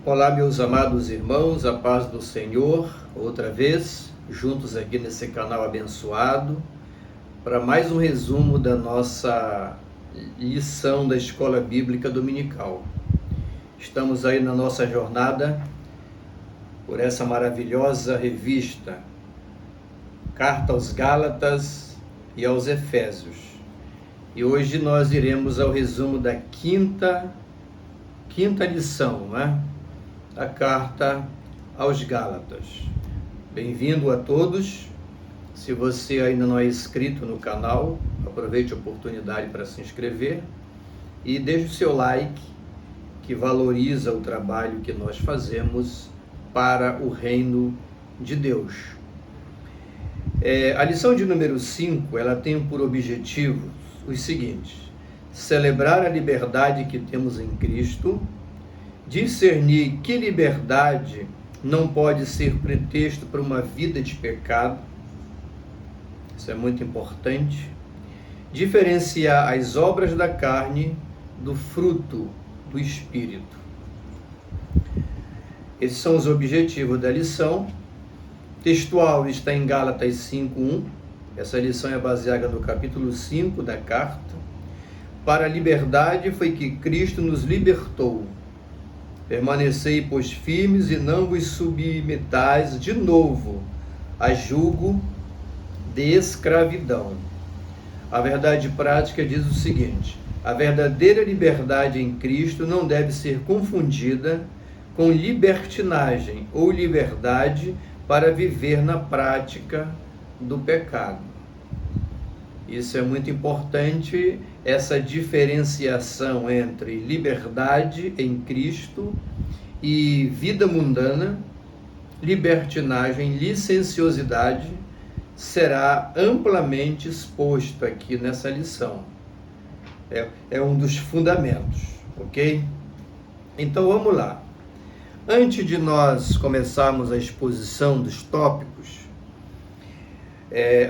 Olá, meus amados irmãos, a paz do Senhor, outra vez, juntos aqui nesse canal abençoado, para mais um resumo da nossa lição da Escola Bíblica Dominical. Estamos aí na nossa jornada por essa maravilhosa revista, Carta aos Gálatas e aos Efésios. E hoje nós iremos ao resumo da quinta lição, né? A Carta aos Gálatas. Bem-vindo a todos. Se você ainda não é inscrito no canal, aproveite a oportunidade para se inscrever e deixe o seu like, que valoriza o trabalho que nós fazemos para o reino de Deus. A lição de número 5, ela tem por objetivo os seguintes: celebrar a liberdade que temos em Cristo, discernir que liberdade não pode ser pretexto para uma vida de pecado, isso é muito importante, diferenciar as obras da carne do fruto do Espírito. Esses são os objetivos da lição. Textual está em Gálatas 5:1, essa lição é baseada no capítulo 5 da carta. Para a liberdade foi que Cristo nos libertou. Permanecei, pois, firmes e não vos submetais de novo a jugo de escravidão. A verdade prática diz o seguinte: a verdadeira liberdade em Cristo não deve ser confundida com libertinagem ou liberdade para viver na prática do pecado. Isso é muito importante, essa diferenciação entre liberdade em Cristo e vida mundana, libertinagem, licenciosidade, será amplamente exposto aqui nessa lição. É um dos fundamentos, ok? Então vamos lá. Antes de nós começarmos a exposição dos tópicos,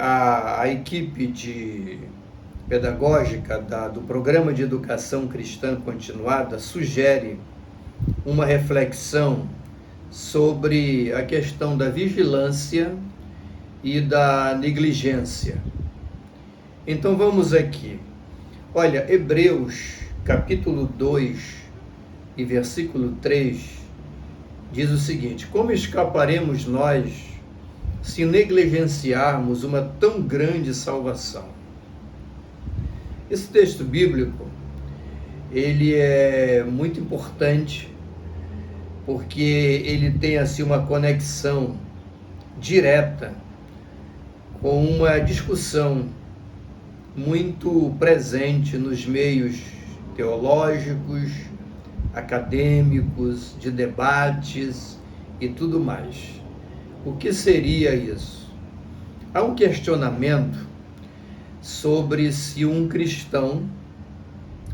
a equipe pedagógica do Programa de Educação Cristã Continuada sugere uma reflexão sobre a questão da vigilância e da negligência. Então vamos aqui. Olha, Hebreus capítulo 2 e versículo 3 diz o seguinte: como escaparemos nós se negligenciarmos uma tão grande salvação? Esse texto bíblico, ele é muito importante, porque ele tem assim uma conexão direta com uma discussão muito presente nos meios teológicos, acadêmicos, de debates e tudo mais. O que seria isso? Há um questionamento sobre se um cristão,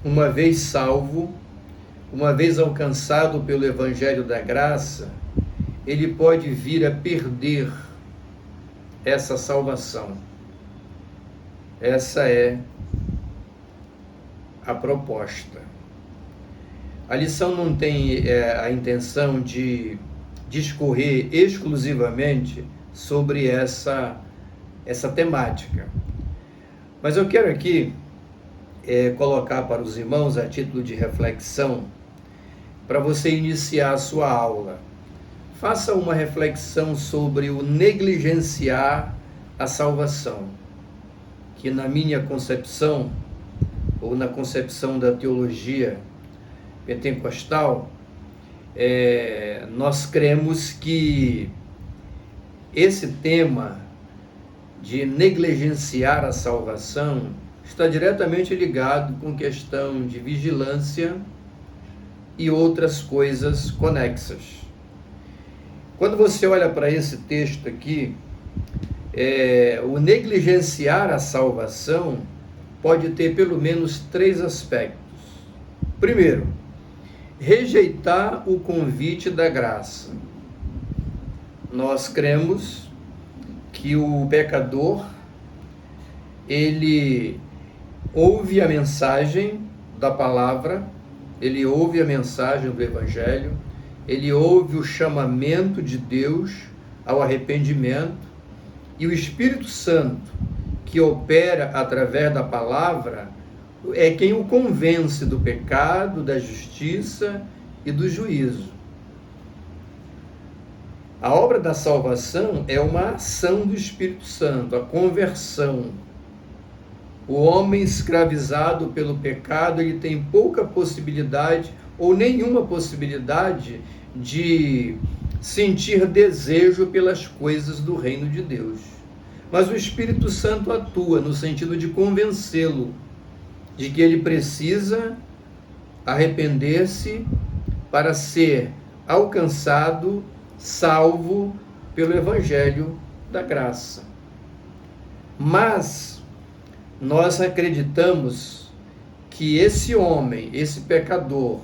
uma vez salvo, uma vez alcançado pelo Evangelho da Graça, ele pode vir a perder essa salvação. Essa é a proposta. A lição não tem a intenção de discorrer exclusivamente sobre essa temática. Mas eu quero aqui colocar para os irmãos, a título de reflexão, para você iniciar a sua aula. Faça uma reflexão sobre o negligenciar a salvação, que na minha concepção, ou na concepção da teologia pentecostal, nós cremos que esse tema de negligenciar a salvação está diretamente ligado com questão de vigilância e outras coisas conexas. Quando você olha para esse texto aqui, o negligenciar a salvação pode ter pelo menos 3 aspectos. Primeiro, rejeitar o convite da graça. Nós cremos que o pecador, ele ouve a mensagem da palavra, ele ouve a mensagem do Evangelho, ele ouve o chamamento de Deus ao arrependimento, e o Espírito Santo, que opera através da palavra, é quem o convence do pecado, da justiça e do juízo. A obra da salvação é uma ação do Espírito Santo, a conversão. O homem escravizado pelo pecado, ele tem pouca possibilidade ou nenhuma possibilidade de sentir desejo pelas coisas do reino de Deus. Mas o Espírito Santo atua no sentido de convencê-lo de que ele precisa arrepender-se para ser alcançado, salvo pelo Evangelho da graça. Mas nós acreditamos que esse homem, esse pecador,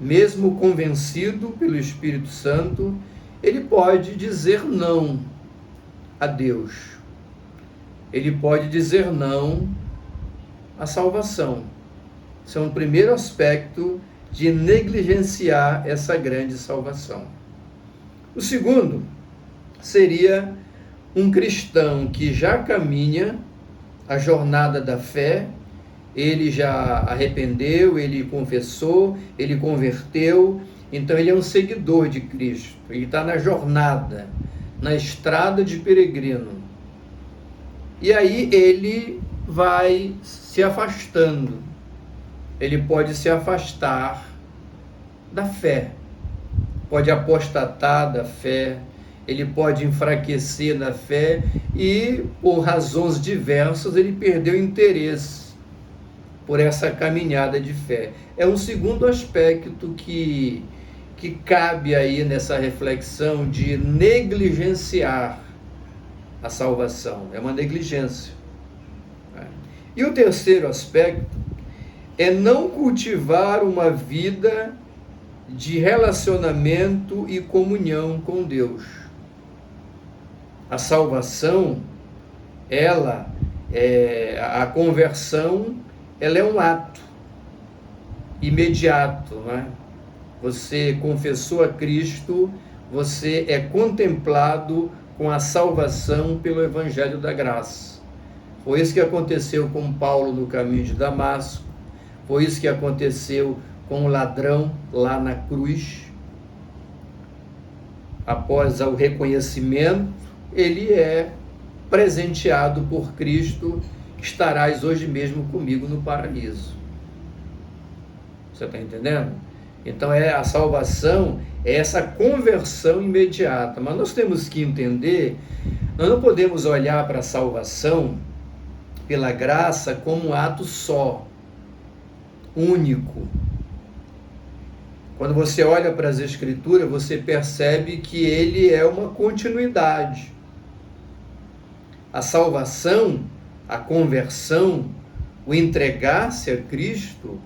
mesmo convencido pelo Espírito Santo, ele pode dizer não a Deus. Ele pode dizer não à salvação. Esse é um primeiro aspecto de negligenciar essa grande salvação. O segundo seria um cristão que já caminha a jornada da fé, ele já arrependeu, ele confessou, ele converteu, então ele é um seguidor de Cristo, ele está na jornada, na estrada de peregrino. E aí ele vai se afastando, ele pode se afastar da fé, pode apostatar da fé, ele pode enfraquecer na fé e, por razões diversas, ele perdeu interesse por essa caminhada de fé. É um segundo aspecto que cabe aí nessa reflexão de negligenciar a salvação. É uma negligência. E o terceiro aspecto é não cultivar uma vida de relacionamento e comunhão com Deus. A salvação, a conversão, ela é um ato imediato, não é? Você confessou a Cristo, você é contemplado com a salvação pelo Evangelho da Graça. Foi isso que aconteceu com Paulo no caminho de Damasco, foi isso que aconteceu com o ladrão lá na cruz. Após o reconhecimento, ele é presenteado por Cristo: estarás hoje mesmo comigo no paraíso. Você está entendendo? Então a salvação é essa conversão imediata. Mas nós temos que entender, nós não podemos olhar para a salvação pela graça como um ato só, único. Quando você olha para as Escrituras, você percebe que ele é uma continuidade. A salvação, a conversão, o entregar-se a Cristo,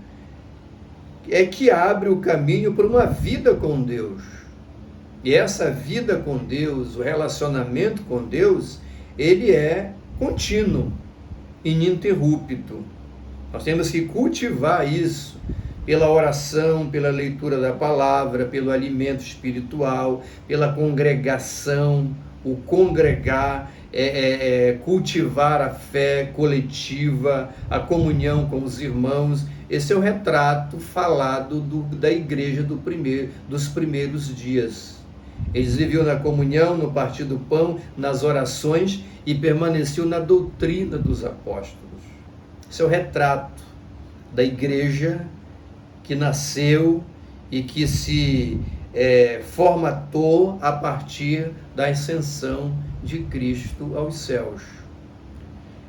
é que abre o caminho para uma vida com Deus. E essa vida com Deus, o relacionamento com Deus, ele é contínuo, ininterrupto. Nós temos que cultivar isso pela oração, pela leitura da palavra, pelo alimento espiritual, pela congregação, o congregar, cultivar a fé coletiva, a comunhão com os irmãos. Esse é o retrato falado da igreja dos primeiros dias. Eles viviam na comunhão, no partir do pão, nas orações e permaneciam na doutrina dos apóstolos. Esse é o retrato da igreja que nasceu e que se formatou a partir da ascensão de Cristo aos céus.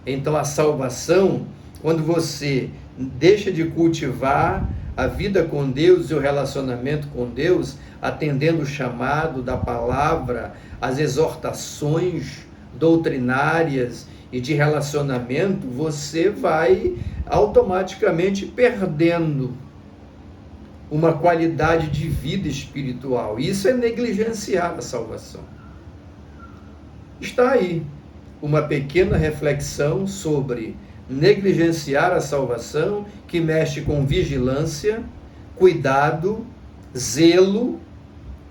Então a salvação, quando você deixa de cultivar a vida com Deus e o relacionamento com Deus, atendendo o chamado da palavra, as exortações doutrinárias e de relacionamento, você vai automaticamente perdendo uma qualidade de vida espiritual. Isso é negligenciar a salvação. Está aí uma pequena reflexão sobre negligenciar a salvação, que mexe com vigilância, cuidado, zelo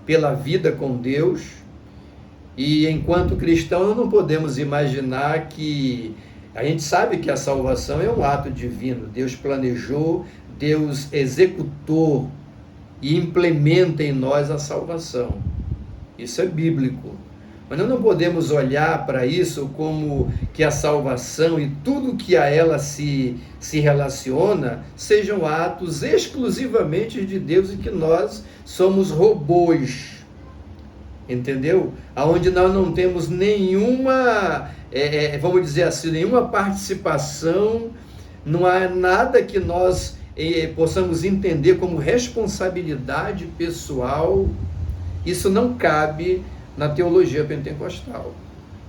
pela vida com Deus. E enquanto cristão, não podemos imaginar que... A gente sabe que a salvação é um ato divino. Deus planejou, Deus executou e implementa em nós a salvação. Isso é bíblico. Mas nós não podemos olhar para isso como que a salvação e tudo que a ela se relaciona sejam atos exclusivamente de Deus e que nós somos robôs. Entendeu? Aonde nós não temos nenhuma, vamos dizer assim, nenhuma participação, não há nada que nós possamos entender como responsabilidade pessoal. Isso não cabe na teologia pentecostal.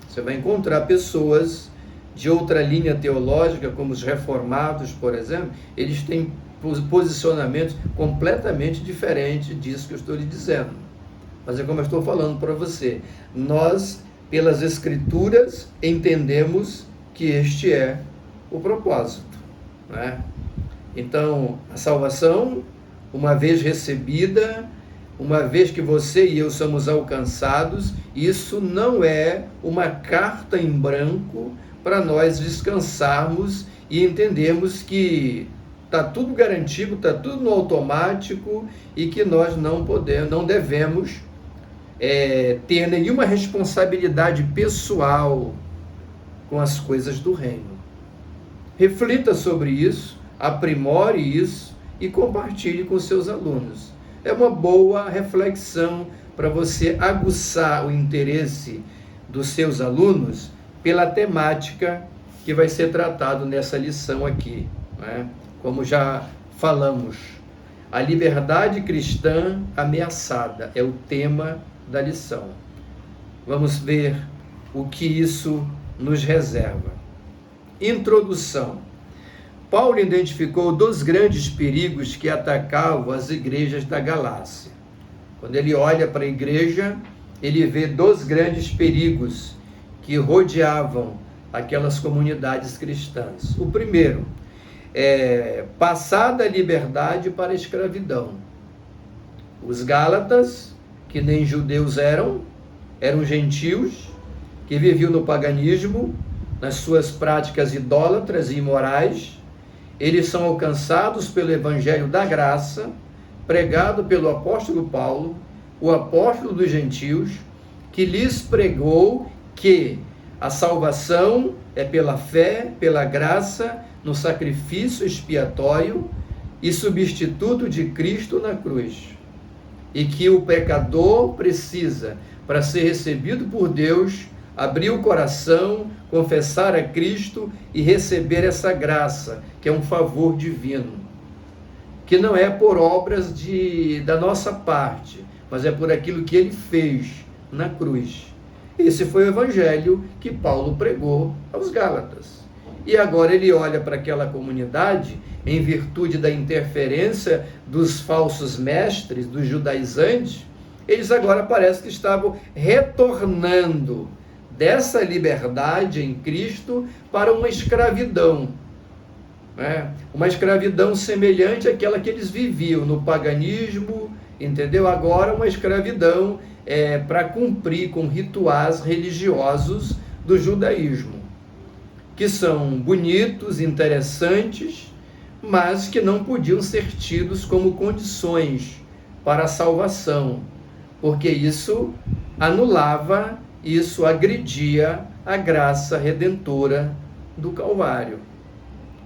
Você vai encontrar pessoas de outra linha teológica, como os reformados, por exemplo, eles têm posicionamentos completamente diferentes disso que eu estou lhe dizendo. Mas é como eu estou falando para você, nós, pelas Escrituras, entendemos que este é o propósito, né? Então, a salvação, uma vez recebida, uma vez que você e eu somos alcançados, isso não é uma carta em branco para nós descansarmos e entendermos que está tudo garantido, está tudo no automático e que nós não devemos ter nenhuma responsabilidade pessoal com as coisas do reino. Reflita sobre isso, aprimore isso e compartilhe com seus alunos. É uma boa reflexão para você aguçar o interesse dos seus alunos pela temática que vai ser tratado nessa lição aqui, né? Como já falamos, a liberdade cristã ameaçada é o tema da lição. Vamos ver o que isso nos reserva. Introdução. Paulo identificou 2 grandes perigos que atacavam as igrejas da Galácia. Quando ele olha para a igreja, ele vê 2 grandes perigos que rodeavam aquelas comunidades cristãs. O primeiro é passar da liberdade para a escravidão. Os Gálatas, que nem judeus eram gentios, que viviam no paganismo, nas suas práticas idólatras e imorais. Eles são alcançados pelo evangelho da graça, pregado pelo apóstolo Paulo, o apóstolo dos gentios, que lhes pregou que a salvação é pela fé, pela graça, no sacrifício expiatório e substituto de Cristo na cruz. E que o pecador precisa, para ser recebido por Deus, abrir o coração, confessar a Cristo e receber essa graça, que é um favor divino, que não é por obras da nossa parte, mas é por aquilo que ele fez na cruz. Esse foi o evangelho que Paulo pregou aos Gálatas. E agora ele olha para aquela comunidade, em virtude da interferência dos falsos mestres, dos judaizantes, eles agora parece que estavam retornando dessa liberdade em Cristo para uma escravidão, né? Uma escravidão semelhante àquela que eles viviam no paganismo, entendeu? Agora uma escravidão para cumprir com rituais religiosos do judaísmo, que são bonitos, interessantes, mas que não podiam ser tidos como condições para a salvação, porque isso anulava, isso agredia a graça redentora do Calvário.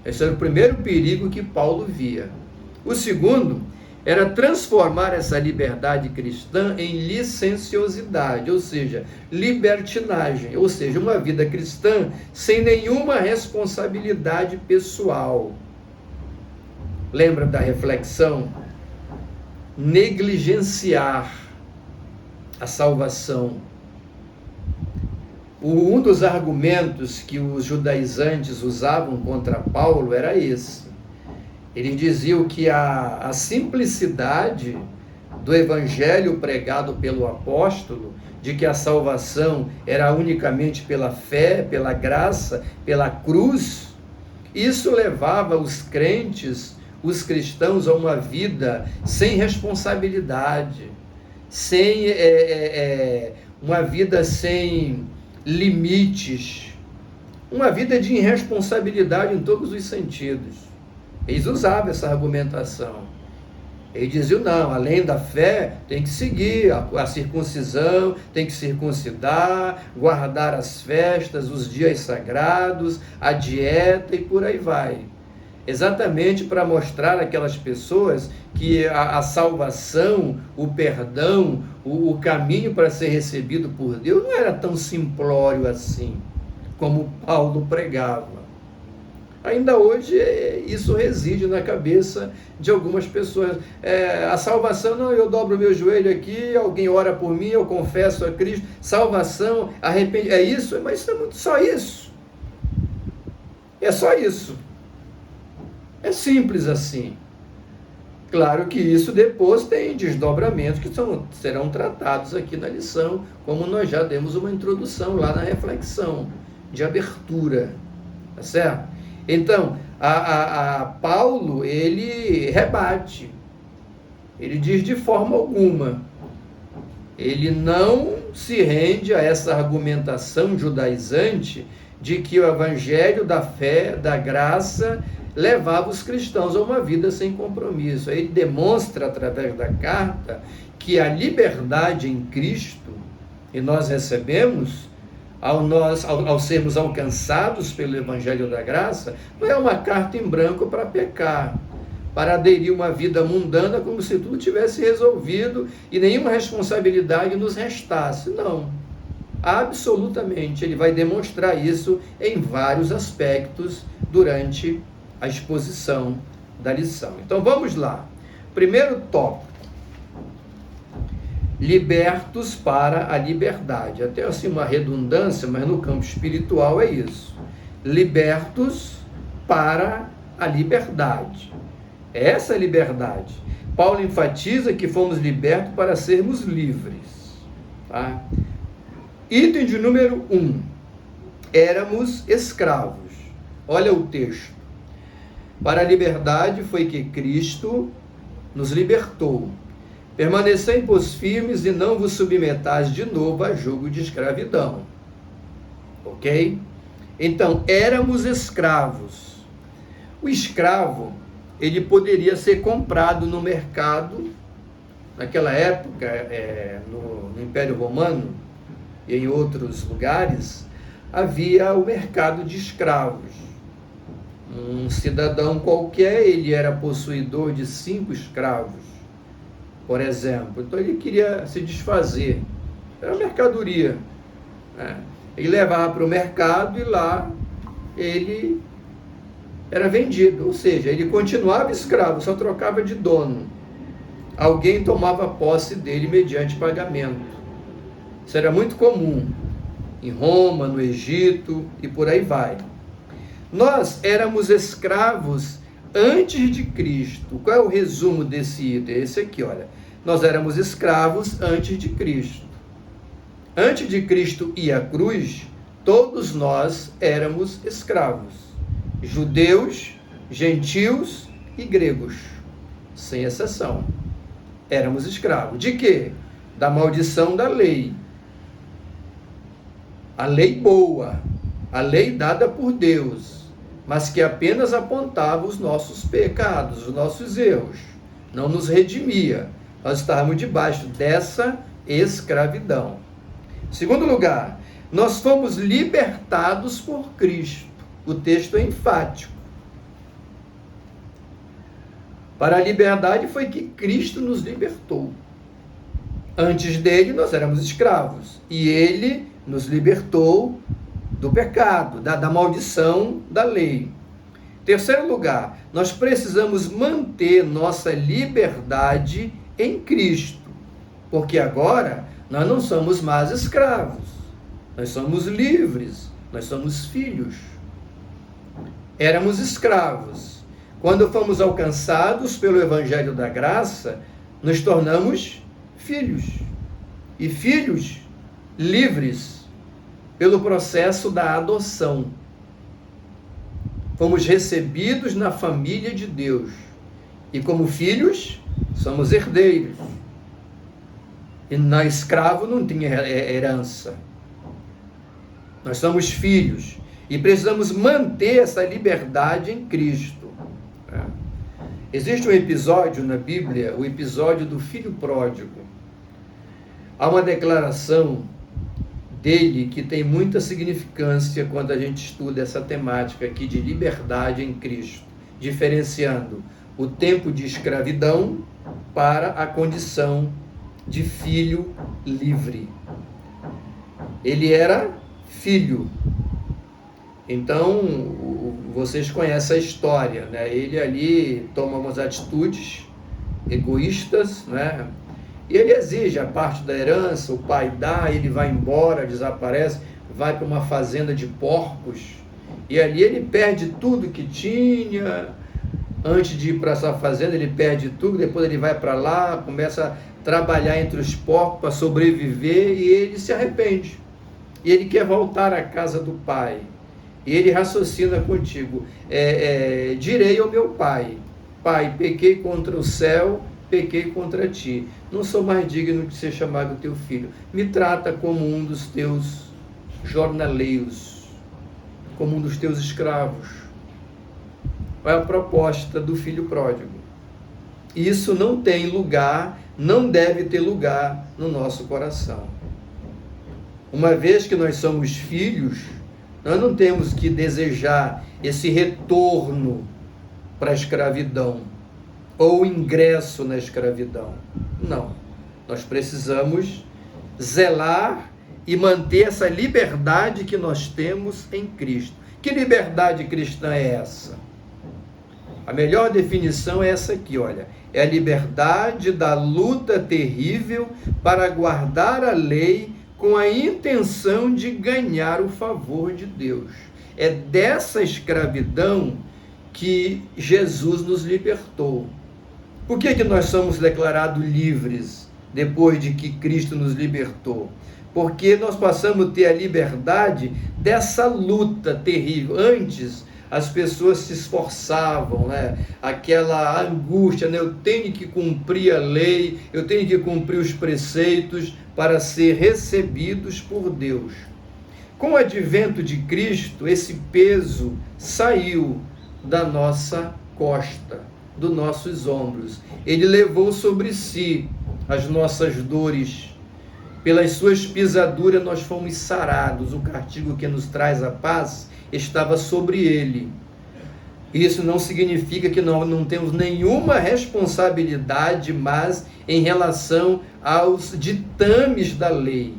Esse era o primeiro perigo que Paulo via. O segundo era transformar essa liberdade cristã em licenciosidade, ou seja, libertinagem, ou seja, uma vida cristã sem nenhuma responsabilidade pessoal. Lembra da reflexão? Negligenciar a salvação. Um dos argumentos que os judaizantes usavam contra Paulo era esse. Eles diziam que a simplicidade do evangelho pregado pelo apóstolo, de que a salvação era unicamente pela fé, pela graça, pela cruz, isso levava os crentes, os cristãos, a uma vida sem responsabilidade, sem uma vida sem limites, uma vida de irresponsabilidade em todos os sentidos. Eles usavam essa argumentação. Eles diziam, não, além da fé, tem que seguir a circuncisão, tem que circuncidar, guardar as festas, os dias sagrados, a dieta e por aí vai. Exatamente para mostrar àquelas pessoas que a salvação, o perdão, o caminho para ser recebido por Deus não era tão simplório assim, como Paulo pregava. Ainda hoje isso reside na cabeça de algumas pessoas. A salvação, não, eu dobro o meu joelho aqui, alguém ora por mim, eu confesso a Cristo. Salvação, arrependimento, é isso? Mas isso é muito só isso. É só isso. É simples assim. Claro que isso depois tem desdobramentos que serão tratados aqui na lição, como nós já demos uma introdução lá na reflexão de abertura. Tá certo? Então, a Paulo, ele rebate, ele diz de forma alguma, ele não se rende a essa argumentação judaizante de que o evangelho da fé, da graça, levava os cristãos a uma vida sem compromisso. Ele demonstra através da carta que a liberdade em Cristo, e nós recebemos, ao sermos alcançados pelo Evangelho da Graça, não é uma carta em branco para pecar, para aderir uma vida mundana como se tudo tivesse resolvido e nenhuma responsabilidade nos restasse. Não. Absolutamente. Ele vai demonstrar isso em vários aspectos durante a exposição da lição. Então vamos lá. Primeiro tópico. Libertos para a liberdade. Até assim uma redundância, mas no campo espiritual é isso. Libertos para a liberdade. Essa é a liberdade. Paulo enfatiza que fomos libertos para sermos livres. Tá? Item de número 1. Éramos escravos. Olha o texto. Para a liberdade foi que Cristo nos libertou. Permanecei, pois, firmes e não vos submetais de novo a jugo de escravidão. Ok? Então, éramos escravos. O escravo, ele poderia ser comprado no mercado. Naquela época, no Império Romano e em outros lugares, havia o mercado de escravos. Um cidadão qualquer, ele era possuidor de 5 escravos, por exemplo. Então ele queria se desfazer. Era mercadoria. Ele levava para o mercado e lá ele era vendido. Ou seja, ele continuava escravo, só trocava de dono. Alguém tomava posse dele mediante pagamento. Isso era muito comum em Roma, no Egito e por aí vai. Nós éramos escravos antes de Cristo. Qual é o resumo desse item? Esse aqui, olha. Nós éramos escravos antes de Cristo. Antes de Cristo ir à cruz, todos nós éramos escravos. Judeus, gentios e gregos. Sem exceção. Éramos escravos. De quê? Da maldição da lei. A lei boa. A lei dada por Deus, mas que apenas apontava os nossos pecados, os nossos erros. Não nos redimia. Nós estávamos debaixo dessa escravidão. Segundo lugar, nós fomos libertados por Cristo. O texto é enfático. Para a liberdade foi que Cristo nos libertou. Antes dele, nós éramos escravos. E ele nos libertou do pecado, da maldição da lei. Terceiro lugar, nós precisamos manter nossa liberdade em Cristo, porque agora nós não somos mais escravos, nós somos livres, nós somos filhos. Éramos escravos. Quando fomos alcançados pelo Evangelho da Graça, nos tornamos filhos. E filhos livres pelo processo da adoção. Fomos recebidos na família de Deus. E como filhos, somos herdeiros. E na escravo não tinha herança. Nós somos filhos e precisamos manter essa liberdade em Cristo. Existe um episódio na Bíblia, o episódio do filho pródigo. Há uma declaração dele que tem muita significância quando a gente estuda essa temática aqui de liberdade em Cristo, diferenciando o tempo de escravidão para a condição de filho livre. Ele era filho. Então, vocês conhecem a história, né? Ele ali toma umas atitudes egoístas, né? E ele exige a parte da herança, o pai dá, ele vai embora, desaparece, vai para uma fazenda de porcos, e ali ele perde tudo que tinha. Antes de ir para essa fazenda, ele perde tudo, depois ele vai para lá, começa a trabalhar entre os porcos para sobreviver, e ele se arrepende. E ele quer voltar à casa do pai. E ele raciocina contigo, direi ao meu pai, pai, pequei contra o céu, pequei contra ti, não sou mais digno de ser chamado teu filho, me trata como um dos teus jornaleiros, como um dos teus escravos. Qual é a proposta do filho pródigo? Isso não tem lugar, não deve ter lugar no nosso coração. Uma vez que nós somos filhos, nós não temos que desejar esse retorno para a escravidão ou ingresso na escravidão. Não. Nós precisamos zelar e manter essa liberdade que nós temos em Cristo. Que liberdade cristã é essa? A melhor definição é essa aqui, olha. É a liberdade da luta terrível para guardar a lei com a intenção de ganhar o favor de Deus. É dessa escravidão que Jesus nos libertou. Por que nós somos declarados livres depois de que Cristo nos libertou? Porque nós passamos a ter a liberdade dessa luta terrível. Antes, as pessoas se esforçavam, né? Aquela angústia, né? Eu tenho que cumprir a lei, eu tenho que cumprir os preceitos para ser recebidos por Deus. Com o advento de Cristo, esse peso saiu da nossa costa, dos nossos ombros. Ele levou sobre si as nossas dores. Pelas suas pisaduras nós fomos sarados. O castigo que nos traz a paz estava sobre ele. Isso não significa que nós não temos nenhuma responsabilidade mais em relação aos ditames da lei.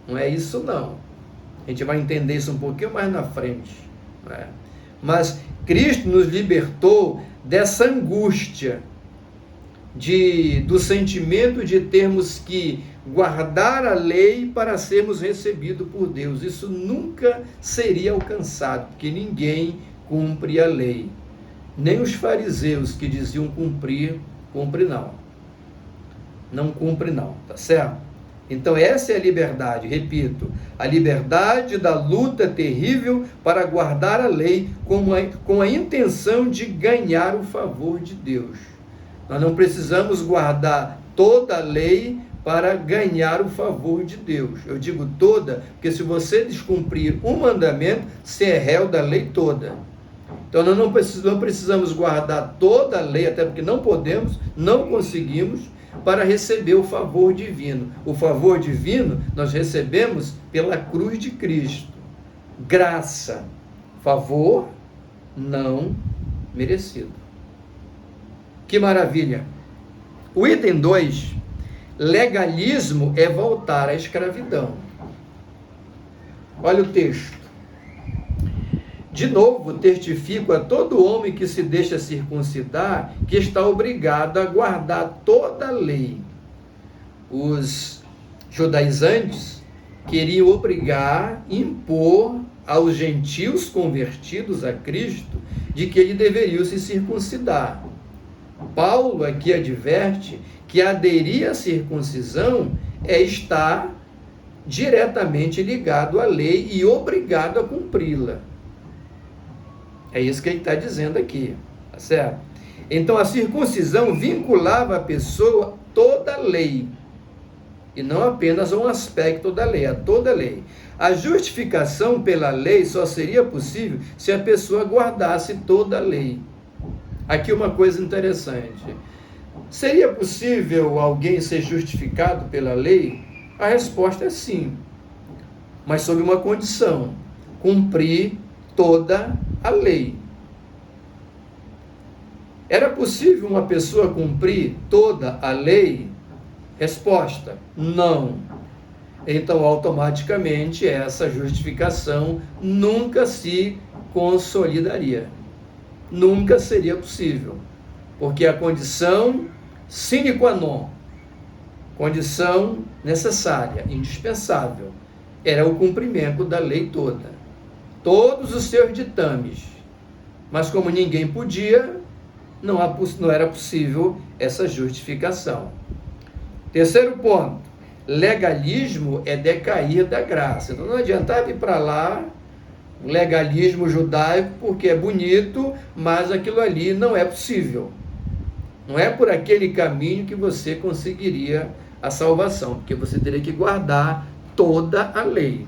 Não é isso não. A gente vai entender isso um pouquinho mais na frente. Né? Mas Cristo nos libertou dessa angústia, do sentimento de termos que guardar a lei para sermos recebidos por Deus. Isso nunca seria alcançado, porque ninguém cumpre a lei. Nem os fariseus que diziam cumprir, cumpre não. Não cumpre não, tá certo? Então essa é a liberdade, repito, a liberdade da luta terrível para guardar a lei com a intenção de ganhar o favor de Deus. Nós não precisamos guardar toda a lei para ganhar o favor de Deus. Eu digo toda, porque se você descumprir um mandamento, você é réu da lei toda. Então nós não precisamos guardar toda a lei, até porque não podemos, não conseguimos, para receber o favor divino. O favor divino nós recebemos pela cruz de Cristo. Graça, favor não merecido. Que maravilha! O item 2, legalismo é voltar à escravidão. Olha o texto. De novo, testifico a todo homem que se deixa circuncidar que está obrigado a guardar toda a lei. Os judaizantes queriam obrigar, impor aos gentios convertidos a Cristo de que ele deveria se circuncidar. Paulo aqui adverte que aderir à circuncisão é estar diretamente ligado à lei e obrigado a cumpri-la. É isso que ele está dizendo aqui, tá certo? Então a circuncisão vinculava a pessoa toda a lei. e não apenas a um aspecto da lei, a toda a lei. A justificação pela lei só seria possível se a pessoa guardasse toda a lei. Aqui uma coisa interessante. Seria possível alguém ser justificado pela lei? A resposta é sim, mas sob uma condição: cumprir toda a lei. Era possível uma pessoa cumprir toda a lei? Resposta: não. Então, automaticamente, essa justificação nunca se consolidaria. Nunca seria possível. Porque a condição sine qua non, condição necessária, indispensável, era o cumprimento da lei toda. Todos os seus ditames. Mas como ninguém podia, não era possível essa justificação. Terceiro ponto: legalismo é decair da graça. Então não adiantava ir para lá, o legalismo judaico, porque é bonito, mas aquilo ali não é possível. Não é por aquele caminho que você conseguiria a salvação, porque você teria que guardar toda a lei.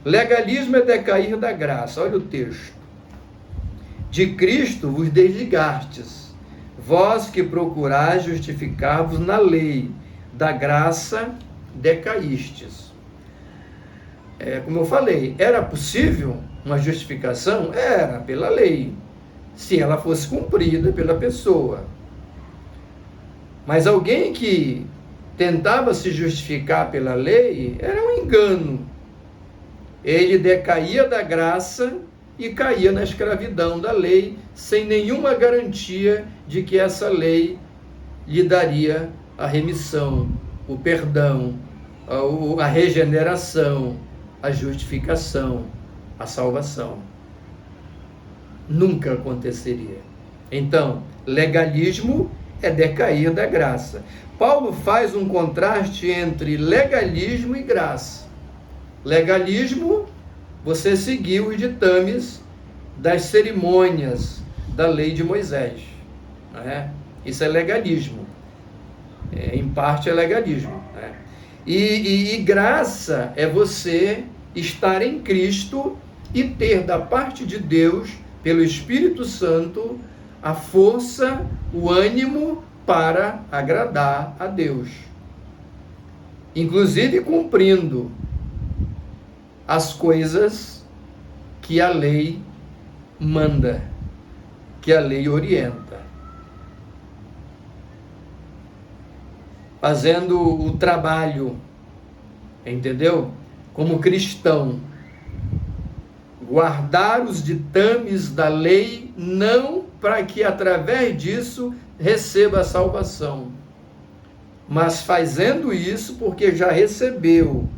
Legalismo é decair da graça. Olha o texto. De Cristo vos desligastes, vós que procurais justificar-vos na lei, da graça decaístes. Como eu falei, era possível uma justificação? Era, pela lei, se ela fosse cumprida pela pessoa. Mas alguém que tentava se justificar pela lei era um engano. Ele decaía da graça e caía na escravidão da lei, sem nenhuma garantia de que essa lei lhe daria a remissão, o perdão, a regeneração, a justificação, a salvação. Nunca aconteceria. Então, legalismo é decair da graça. Paulo faz um contraste entre legalismo e graça. Legalismo, você seguir os ditames das cerimônias da lei de Moisés. Não é? Isso é legalismo. Em parte é legalismo. Né? E graça é você estar em Cristo e ter da parte de Deus, pelo Espírito Santo, a força, o ânimo para agradar a Deus. Inclusive cumprindo as coisas que a lei manda, que a lei orienta. Fazendo o trabalho, entendeu? Como cristão. Guardar os ditames da lei, não para que através disso receba a salvação, mas fazendo isso porque já recebeu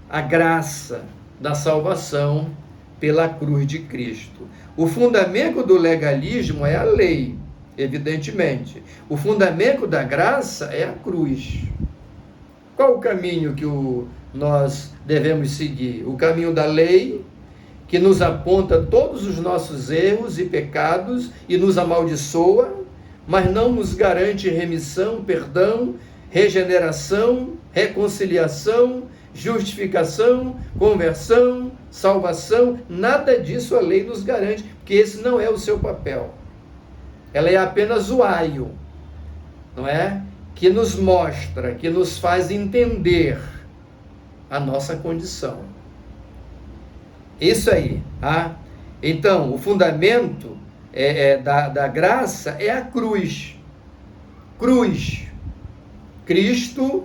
a graça da salvação pela cruz de Cristo. O fundamento do legalismo é a lei, evidentemente. O fundamento da graça é a cruz. Qual o caminho que nós devemos seguir? O caminho da lei, que nos aponta todos os nossos erros e pecados e nos amaldiçoa, mas não nos garante remissão, perdão, regeneração, reconciliação, justificação, conversão, salvação. Nada disso a lei nos garante, porque esse não é o seu papel. Ela é apenas o aio, não é? Que nos mostra, que nos faz entender a nossa condição. Isso aí, tá? Então, o fundamento da graça é a cruz. Cruz. Cristo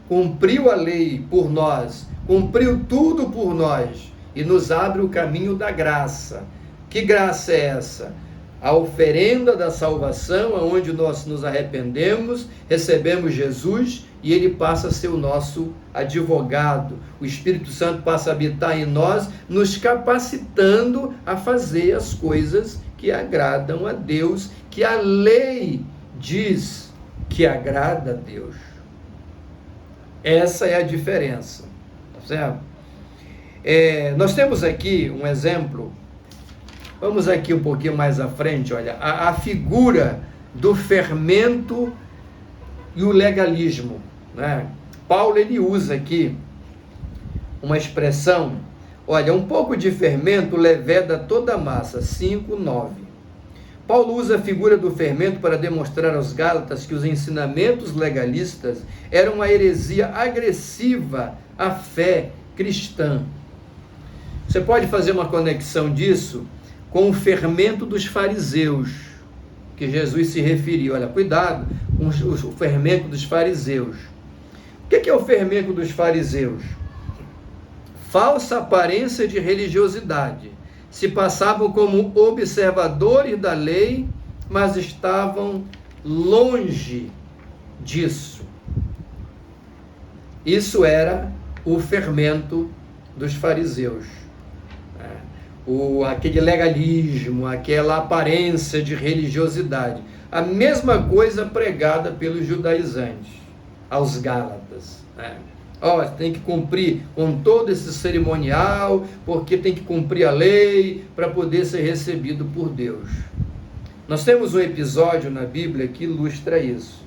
cumpriu a lei por nós, cumpriu tudo por nós e nos abre o caminho da graça. Que graça é essa? A oferenda da salvação, onde nós nos arrependemos, recebemos Jesus e ele passa a ser o nosso advogado. O Espírito Santo passa a habitar em nós, nos capacitando a fazer as coisas que agradam a Deus, que a lei diz que agrada a Deus. Essa é a diferença, tá certo? Nós temos aqui um exemplo. Vamos aqui um pouquinho mais à frente, olha, a figura do fermento e o legalismo, né? Paulo ele usa aqui uma expressão, olha, um pouco de fermento leveda toda a massa, 5:9. Paulo usa a figura do fermento para demonstrar aos Gálatas que os ensinamentos legalistas eram uma heresia agressiva à fé cristã. Você pode fazer uma conexão disso com o fermento dos fariseus, que Jesus se referiu. Olha, cuidado com o fermento dos fariseus. O que é o fermento dos fariseus? Falsa aparência de religiosidade. Se passavam como observadores da lei, mas estavam longe disso. Isso era o fermento dos fariseus. Aquele legalismo, aquela aparência de religiosidade. A mesma coisa pregada pelos judaizantes aos Gálatas. Tem que cumprir com todo esse cerimonial, porque tem que cumprir a lei para poder ser recebido por Deus. Nós temos um episódio na Bíblia que ilustra isso.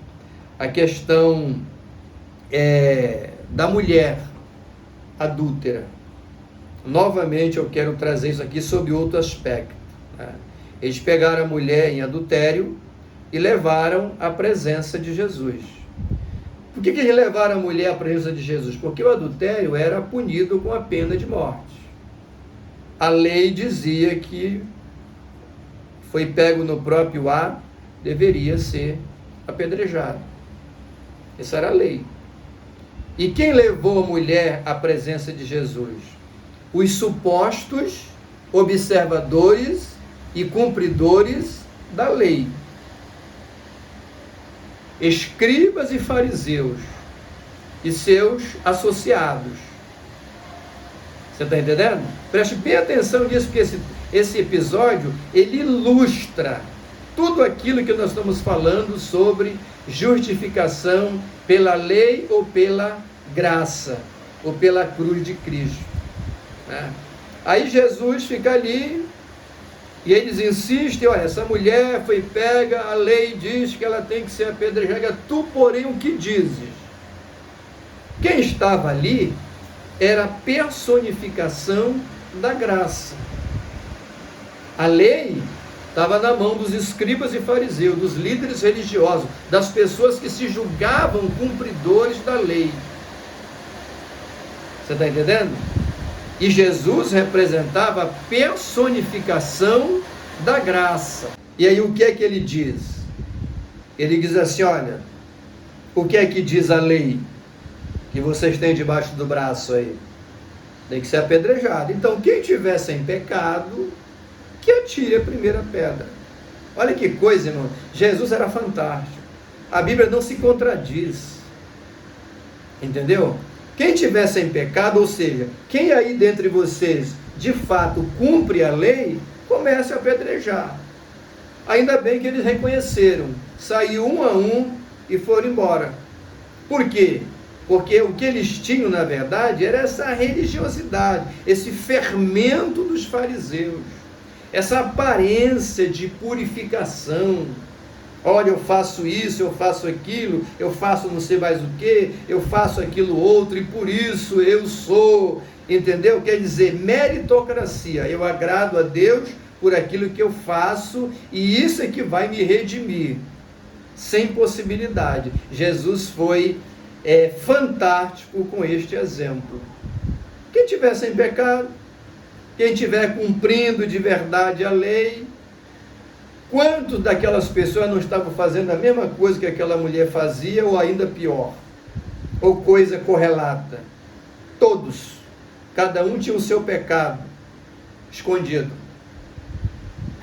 A questão da mulher adúltera. Novamente eu quero trazer isso aqui sob outro aspecto. Eles pegaram a mulher em adultério e levaram à presença de Jesus. Por que eles levaram a mulher à presença de Jesus? Porque o adultério era punido com a pena de morte. A lei dizia que foi pego no próprio ato, deveria ser apedrejado. Essa era a lei. E quem levou a mulher à presença de Jesus? Os supostos observadores e cumpridores da lei. Escribas e fariseus e seus associados. Você está entendendo? Preste bem atenção nisso, porque esse episódio, ele ilustra tudo aquilo que nós estamos falando sobre justificação pela lei ou pela graça, ou pela cruz de Cristo. Aí Jesus fica ali, e eles insistem, olha, essa mulher foi pega, a lei diz que ela tem que ser apedrejada, tu, porém, o que dizes? Quem estava ali era a personificação da graça. A lei estava na mão dos escribas e fariseus, dos líderes religiosos, das pessoas que se julgavam cumpridores da lei. Você está entendendo? E Jesus representava a personificação da graça. E aí o que é que ele diz? Ele diz assim, olha, o que é que diz a lei que vocês têm debaixo do braço aí? Tem que ser apedrejado. Então quem tiver sem pecado, que atire a primeira pedra. Olha que coisa, irmão. Jesus era fantástico. A Bíblia não se contradiz. Entendeu? Quem tiver sem pecado, ou seja, quem aí dentre vocês de fato cumpre a lei, comece a apedrejar. Ainda bem que eles reconheceram, saiu um a um e foram embora. Por quê? Porque o que eles tinham, na verdade, era essa religiosidade, esse fermento dos fariseus, essa aparência de purificação. Olha, eu faço isso, eu faço aquilo, eu faço não sei mais o que, eu faço aquilo outro, e por isso eu sou, entendeu? Quer dizer, meritocracia, eu agrado a Deus por aquilo que eu faço, e isso é que vai me redimir, sem possibilidade. Jesus foi fantástico com este exemplo. Quem tiver sem pecado, quem estiver cumprindo de verdade a lei, quantos daquelas pessoas não estavam fazendo a mesma coisa que aquela mulher fazia, ou ainda pior, ou coisa correlata? Todos, cada um tinha o seu pecado escondido,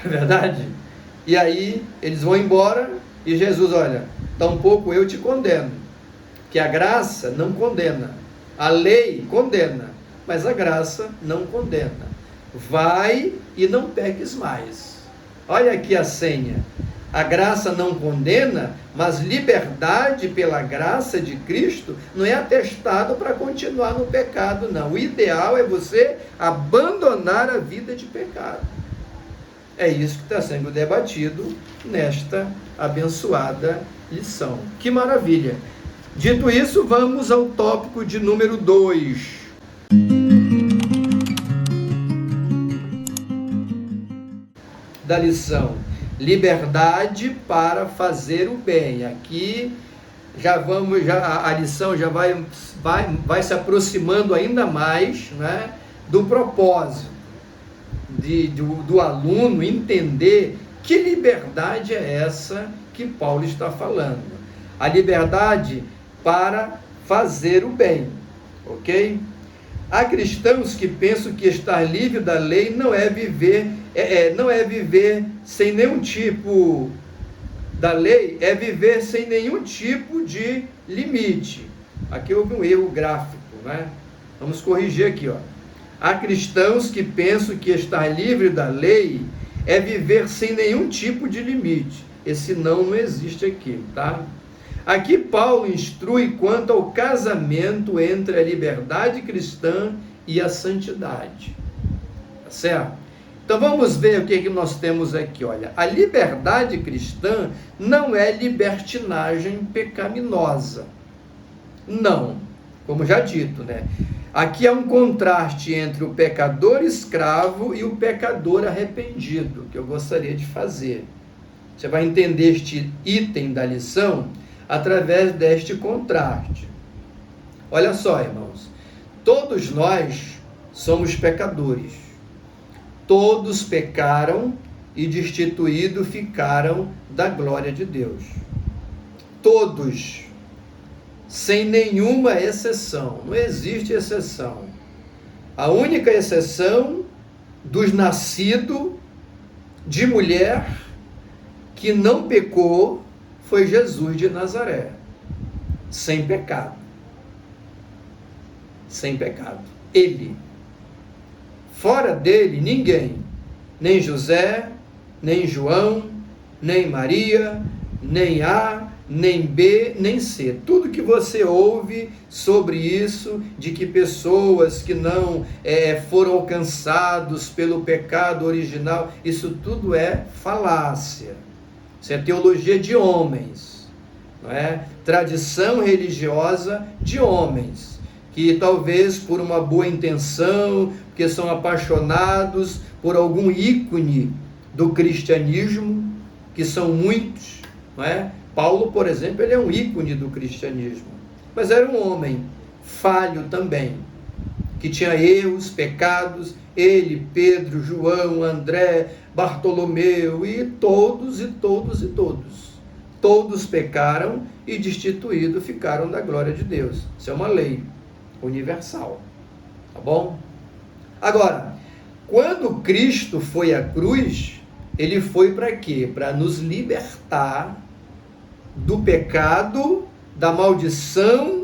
é verdade? E aí eles vão embora, e Jesus, olha, tampouco eu te condeno, que a graça não condena, a lei condena, mas a graça não condena. Vai e não peques mais. Olha aqui a senha. A graça não condena, mas liberdade pela graça de Cristo não é atestado para continuar no pecado, não. O ideal é você abandonar a vida de pecado. É isso que está sendo debatido nesta abençoada lição. Que maravilha! Dito isso, vamos ao tópico de número 2. Da lição: liberdade para fazer o bem. Aqui a lição já vai se aproximando ainda mais, né, do propósito do aluno entender que liberdade é essa que Paulo está falando. A liberdade para fazer o bem, ok? Há cristãos que pensam que estar livre da lei não é viver sem nenhum tipo da lei, é viver sem nenhum tipo de limite. Aqui houve um erro gráfico, né? Vamos corrigir aqui, ó. Há cristãos que pensam que estar livre da lei é viver sem nenhum tipo de limite. Esse não existe aqui, tá? Aqui Paulo instrui quanto ao casamento entre a liberdade cristã e a santidade. Tá certo? Então vamos ver o que nós temos aqui. Olha, a liberdade cristã não é libertinagem pecaminosa. Não, como já dito, né? Aqui há um contraste entre o pecador escravo e o pecador arrependido, que eu gostaria de fazer. Você vai entender este item da lição através deste contraste. Olha só, irmãos, todos nós somos pecadores. Todos pecaram e destituídos ficaram da glória de Deus. Todos, sem nenhuma exceção. Não existe exceção. A única exceção dos nascidos de mulher que não pecou foi Jesus de Nazaré, sem pecado. Sem pecado. Ele. Fora dele, ninguém. Nem José, nem João, nem Maria, nem A, nem B, nem C. Tudo que você ouve sobre isso, de que pessoas que não foram alcançados pelo pecado original, isso tudo é falácia. Isso é teologia de homens, não é? Tradição religiosa de homens, que talvez por uma boa intenção, porque são apaixonados por algum ícone do cristianismo, que são muitos, não é? Paulo, por exemplo, ele é um ícone do cristianismo, mas era um homem falho também, que tinha erros, pecados, ele, Pedro, João, André, Bartolomeu e todos. Todos pecaram e destituídos ficaram da glória de Deus. Isso é uma lei universal, tá bom? Agora, quando Cristo foi à cruz, ele foi para quê? Para nos libertar do pecado, da maldição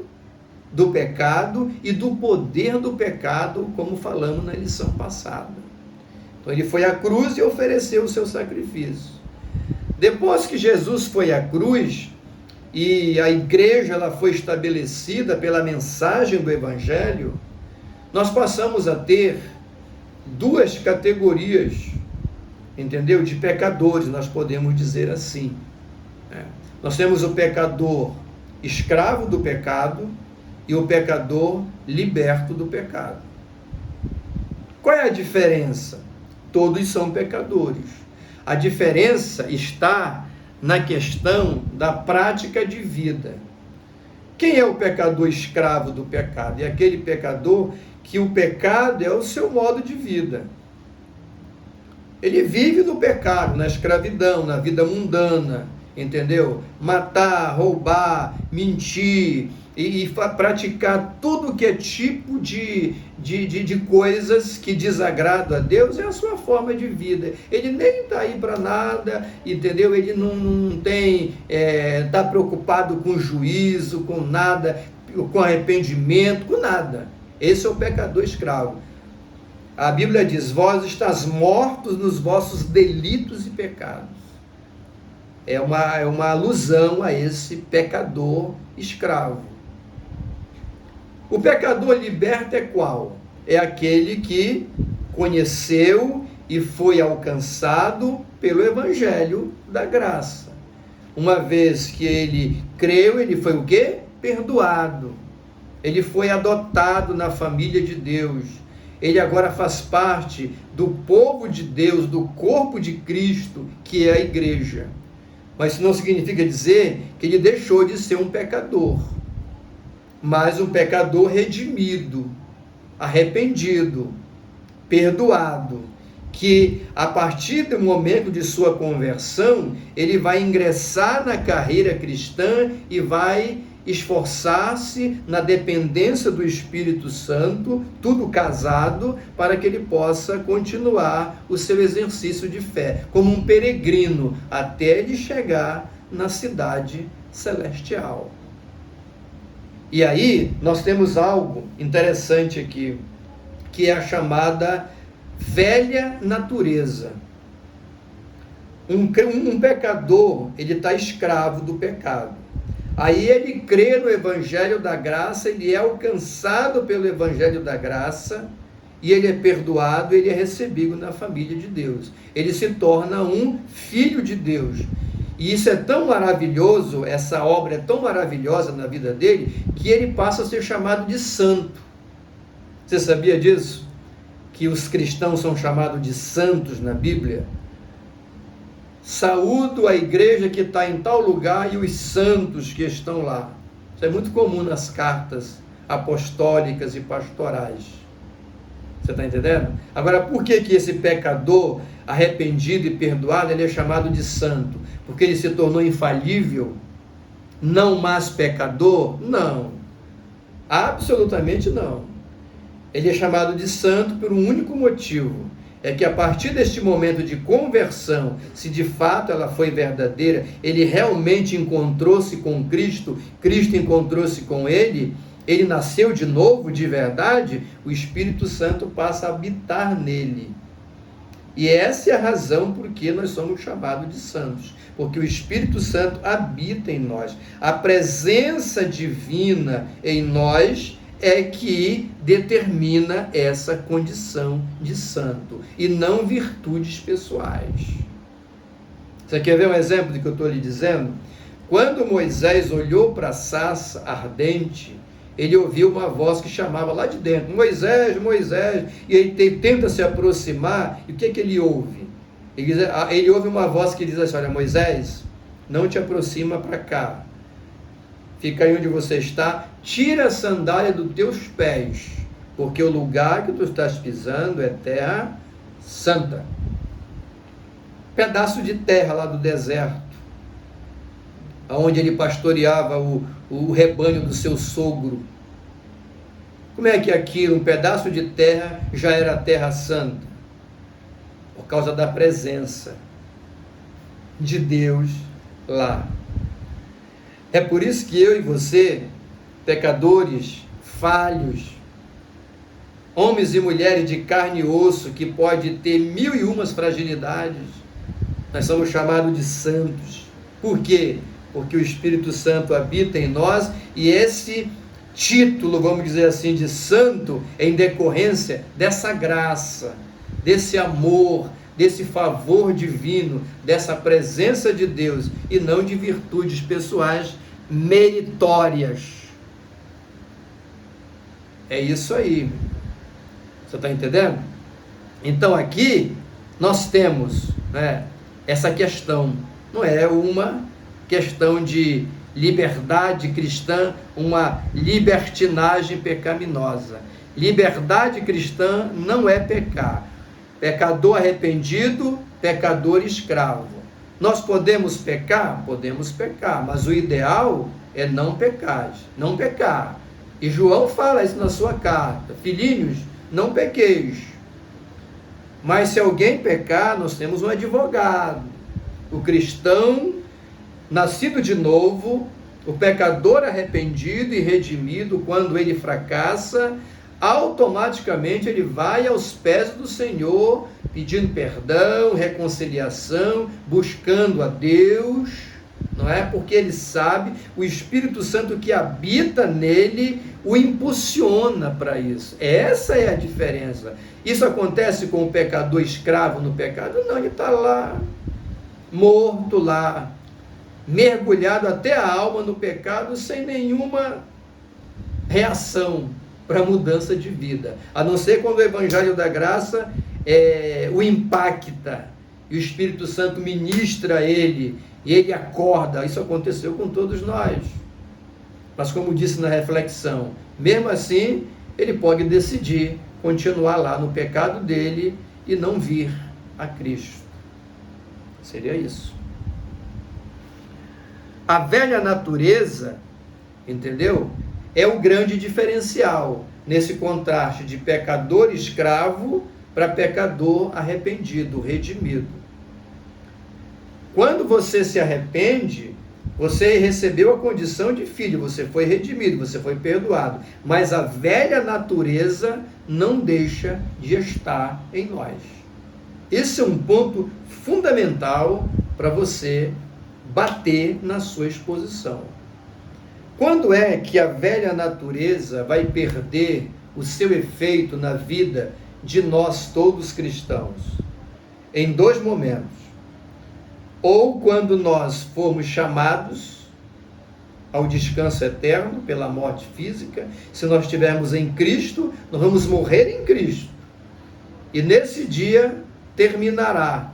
do pecado e do poder do pecado, como falamos na lição passada. Então ele foi à cruz e ofereceu o seu sacrifício. Depois que Jesus foi à cruz e a igreja ela foi estabelecida pela mensagem do Evangelho, nós passamos a ter duas categorias, entendeu? De pecadores, nós podemos dizer assim. Nós temos o pecador escravo do pecado e o pecador liberto do pecado. Qual é a diferença? Todos são pecadores. A diferença está na questão da prática de vida. Quem é o pecador escravo do pecado? É aquele pecador que o pecado é o seu modo de vida. Ele vive no pecado, na escravidão, na vida mundana, entendeu? Matar, roubar, mentir e praticar tudo que é tipo de coisas que desagradam a Deus é a sua forma de vida. Ele nem está aí para nada, entendeu? Ele não tem, está preocupado com juízo, com nada, com arrependimento, com nada. Esse é o pecador escravo. A Bíblia diz: vós estás mortos nos vossos delitos e pecados. É uma alusão a esse pecador escravo. O pecador liberto é qual? É aquele que conheceu e foi alcançado pelo Evangelho da graça. Uma vez que ele creu, ele foi o quê? perdoado. Ele foi adotado na família de Deus. Ele agora faz parte do povo de Deus, do corpo de Cristo, que é a igreja. Mas isso não significa dizer que ele deixou de ser um pecador, mas um pecador redimido, arrependido, perdoado, que a partir do momento de sua conversão, ele vai ingressar na carreira cristã e vai esforçar-se na dependência do Espírito Santo, tudo casado, para que ele possa continuar o seu exercício de fé, como um peregrino, até ele chegar na cidade celestial. E aí, nós temos algo interessante aqui, que é a chamada velha natureza. Um pecador, ele está escravo do pecado. Aí ele crê no Evangelho da Graça, ele é alcançado pelo Evangelho da Graça, e ele é perdoado, ele é recebido na família de Deus. Ele se torna um filho de Deus. E isso é tão maravilhoso, essa obra é tão maravilhosa na vida dele, que ele passa a ser chamado de santo. Você sabia disso? Que os cristãos são chamados de santos na Bíblia? Saúdo a igreja que está em tal lugar e os santos que estão lá. Isso é muito comum nas cartas apostólicas e pastorais. Você está entendendo? Agora, por que esse pecador arrependido e perdoado, ele é chamado de santo? Porque ele se tornou infalível? Não mais pecador? Não. Absolutamente não. Ele é chamado de santo por um único motivo. É que a partir deste momento de conversão, se de fato ela foi verdadeira, ele realmente encontrou-se com Cristo, Cristo encontrou-se com ele, ele nasceu de novo, de verdade, o Espírito Santo passa a habitar nele. E essa é a razão por que nós somos chamados de santos, porque o Espírito Santo habita em nós. A presença divina em nós é que determina essa condição de santo, e não virtudes pessoais. Você quer ver um exemplo do que eu estou lhe dizendo? Quando Moisés olhou para a sarça ardente, ele ouviu uma voz que chamava lá de dentro: Moisés, Moisés, e ele tenta se aproximar, e o que ele ouve? Ele ouve uma voz que diz assim: olha, Moisés, não te aproxima para cá, fica aí onde você está, tira a sandália dos teus pés, porque o lugar que tu estás pisando é terra santa. Pedaço de terra lá do deserto, onde ele pastoreava o rebanho do seu sogro. Como é que aquilo, um pedaço de terra, já era terra santa? Por causa da presença de Deus lá. É por isso que eu e você, pecadores, falhos, homens e mulheres de carne e osso, que pode ter 1001 fragilidades, nós somos chamados de santos. Por quê? Porque o Espírito Santo habita em nós, e esse título, vamos dizer assim, de santo, é em decorrência dessa graça, desse amor, desse favor divino, dessa presença de Deus, e não de virtudes pessoais meritórias. É isso aí. Você está entendendo? Então aqui nós temos, essa questão. Não é uma questão de liberdade cristã, uma libertinagem pecaminosa. Liberdade cristã não é pecar. Pecador arrependido, pecador escravo. Nós podemos pecar? Podemos pecar, mas o ideal é não pecar, não pecar. E João fala isso na sua carta: filhinhos, não pequeis. Mas se alguém pecar, nós temos um advogado. O cristão nascido de novo, o pecador arrependido e redimido, quando ele fracassa, automaticamente ele vai aos pés do Senhor, pedindo perdão, reconciliação, buscando a Deus, não é? Porque ele sabe, o Espírito Santo que habita nele o impulsiona para isso. Essa é a diferença. Isso acontece com o pecador escravo no pecado? Não, ele está lá, morto lá, mergulhado até a alma no pecado sem nenhuma reação para mudança de vida, a não ser quando o Evangelho da Graça o impacta e o Espírito Santo ministra a ele e ele acorda. Isso aconteceu com todos nós, mas como disse na reflexão, mesmo assim ele pode decidir continuar lá no pecado dele e não vir a Cristo. Seria isso. A velha natureza, entendeu? É o grande diferencial nesse contraste de pecador escravo para pecador arrependido, redimido. Quando você se arrepende, você recebeu a condição de filho, você foi redimido, você foi perdoado, mas a velha natureza não deixa de estar em nós. Esse é um ponto fundamental para você bater na sua exposição. Quando é que a velha natureza vai perder o seu efeito na vida de nós todos cristãos? Em dois momentos. Ou quando nós formos chamados ao descanso eterno pela morte física, se nós estivermos em Cristo, nós vamos morrer em Cristo. E nesse dia terminará.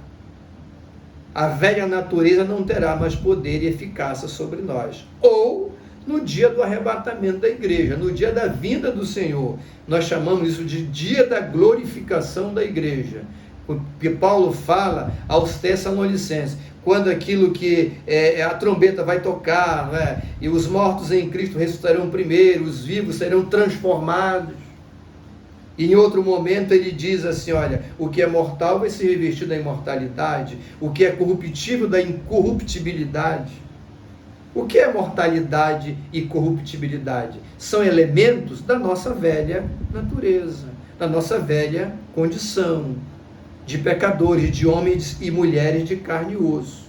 A velha natureza não terá mais poder e eficácia sobre nós. Ou no dia do arrebatamento da igreja, no dia da vinda do Senhor. Nós chamamos isso de dia da glorificação da igreja. Porque Paulo fala aos Tessalonicenses, quando aquilo que a trombeta vai tocar, não é? E os mortos em Cristo ressuscitarão primeiro, os vivos serão transformados. E em outro momento ele diz assim, olha, o que é mortal vai se revestir da imortalidade, o que é corruptível da incorruptibilidade. O que é mortalidade e corruptibilidade? São elementos da nossa velha natureza, da nossa velha condição de pecadores, de homens e mulheres de carne e osso.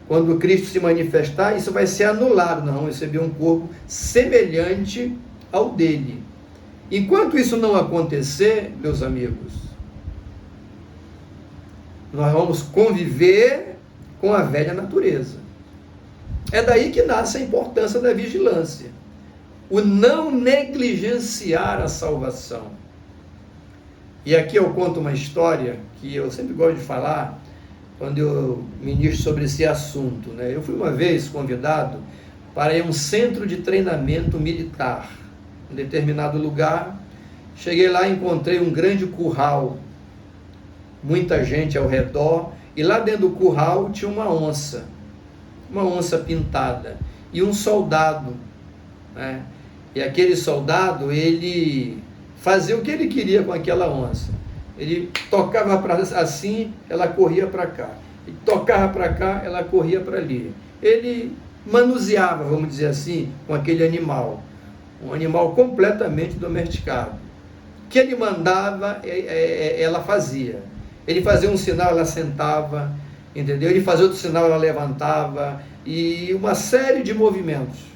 Quando Cristo se manifestar, isso vai ser anulado, nós vamos receber um corpo semelhante ao dele. Enquanto isso não acontecer, meus amigos, nós vamos conviver com a velha natureza. É daí que nasce a importância da vigilância. O não negligenciar a salvação. E aqui eu conto uma história que eu sempre gosto de falar quando eu ministro sobre esse assunto, né? Eu fui uma vez convidado para ir a um centro de treinamento militar, em determinado lugar. Cheguei lá e encontrei um grande curral, muita gente ao redor, e lá dentro do curral tinha uma onça pintada, e um soldado, né? E aquele soldado, ele fazia o que ele queria com aquela onça. Ele tocava assim, ela corria para cá. Ele tocava para cá, ela corria para ali. Ele manuseava, vamos dizer assim, com aquele animal. Um animal completamente domesticado. O que ele mandava, ela fazia. Ele fazia um sinal, ela sentava, entendeu? Ele fazia outro sinal, ela levantava, e uma série de movimentos.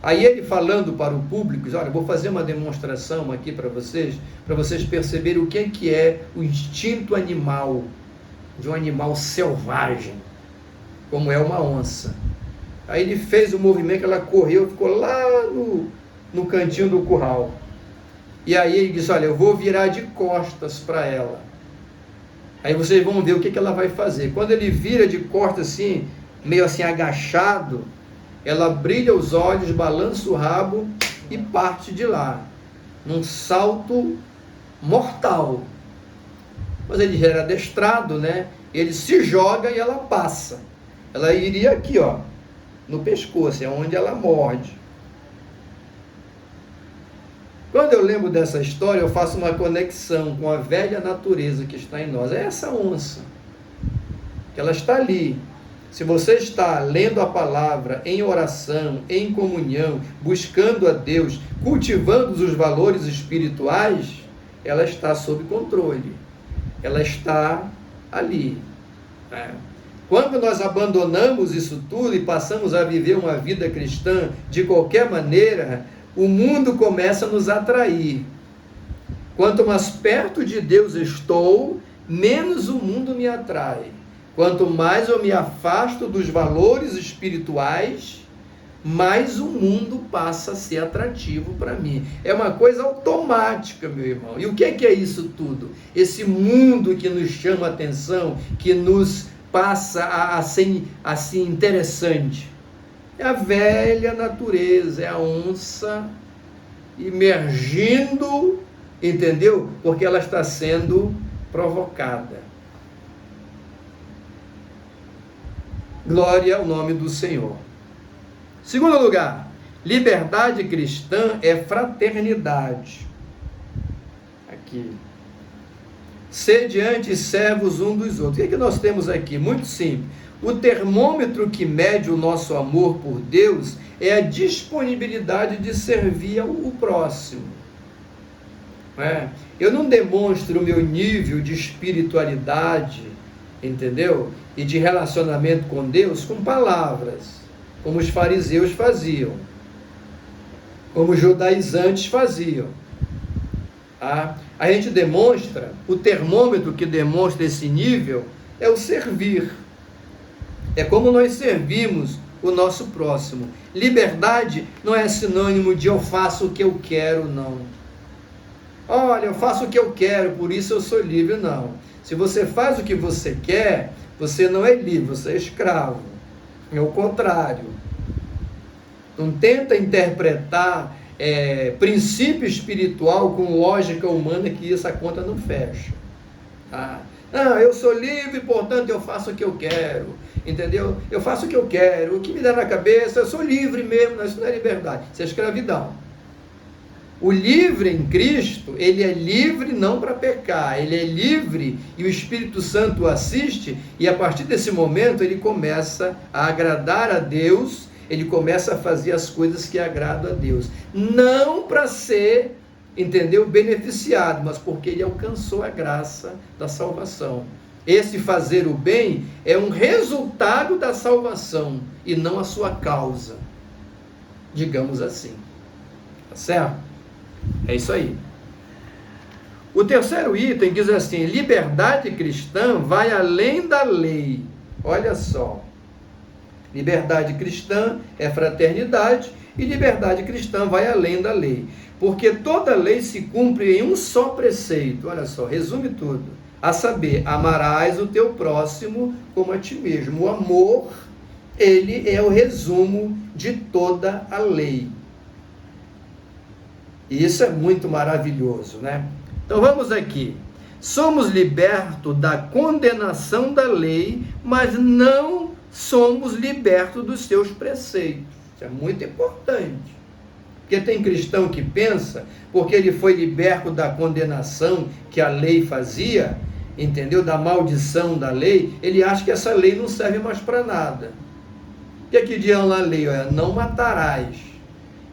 Aí ele falando para o público, diz, olha, vou fazer uma demonstração aqui para vocês perceberem o que é o instinto animal, de um animal selvagem, como é uma onça. Aí ele fez o movimento, ela correu, ficou lá no cantinho do curral. E aí ele disse, olha, eu vou virar de costas para ela. Aí vocês vão ver o que ela vai fazer. Quando ele vira de costas assim, meio assim agachado, ela brilha os olhos, balança o rabo e parte de lá, num salto mortal. Mas ele já era adestrado, né? Ele se joga e ela passa. Ela iria aqui, ó, no pescoço, é onde ela morde. Quando eu lembro dessa história, eu faço uma conexão com a velha natureza que está em nós. É essa onça, que ela está ali. Se você está lendo a palavra em oração, em comunhão, buscando a Deus, cultivando os valores espirituais, ela está sob controle. Ela está ali. Quando nós abandonamos isso tudo e passamos a viver uma vida cristã de qualquer maneira, o mundo começa a nos atrair. Quanto mais perto de Deus estou, menos o mundo me atrai. Quanto mais eu me afasto dos valores espirituais, mais o mundo passa a ser atrativo para mim. É uma coisa automática, meu irmão. E o que é isso tudo? Esse mundo que nos chama a atenção, que nos passa a ser assim interessante. É a velha natureza, é a onça emergindo, entendeu? Porque ela está sendo provocada. Glória ao nome do Senhor. Segundo lugar, liberdade cristã é fraternidade. Aqui. Sede antes servos um dos outros. O que nós temos aqui? Muito simples. O termômetro que mede o nosso amor por Deus é a disponibilidade de servir o próximo. Eu não demonstro o meu nível de espiritualidade, entendeu? E de relacionamento com Deus com palavras, como os fariseus faziam, como os judaizantes faziam. A gente demonstra, o termômetro que demonstra esse nível é o servir. É como nós servimos o nosso próximo. Liberdade não é sinônimo de eu faço o que eu quero, não. Olha, eu faço o que eu quero, por isso eu sou livre, não. Se você faz o que você quer, você não é livre, você é escravo. É o contrário. Não tenta interpretar princípio espiritual com lógica humana, que essa conta não fecha. Não, eu sou livre, portanto eu faço o que eu quero, entendeu? Eu faço o que eu quero, o que me dá na cabeça, eu sou livre mesmo, isso não é liberdade, isso é escravidão. O livre em Cristo, ele é livre não para pecar, ele é livre e o Espírito Santo o assiste, e a partir desse momento ele começa a agradar a Deus, ele começa a fazer as coisas que agradam a Deus, não para ser, entendeu, beneficiado, mas porque ele alcançou a graça da salvação. Esse fazer o bem é um resultado da salvação e não a sua causa, digamos assim, tá certo? É isso aí. O terceiro item diz assim: liberdade cristã vai além da lei. Olha só, liberdade cristã é fraternidade e liberdade cristã vai além da lei, porque toda lei se cumpre em um só preceito. Olha só, resume tudo, a saber, amarás o teu próximo como a ti mesmo. O amor, ele é o resumo de toda a lei. E isso é muito maravilhoso, né? Então vamos aqui. Somos libertos da condenação da lei, mas não somos libertos dos seus preceitos. Isso é muito importante. Porque tem cristão que pensa, porque ele foi liberto da condenação que a lei fazia, entendeu? Da maldição da lei, ele acha que essa lei não serve mais para nada. O que é que diz lá a lei? Não matarás.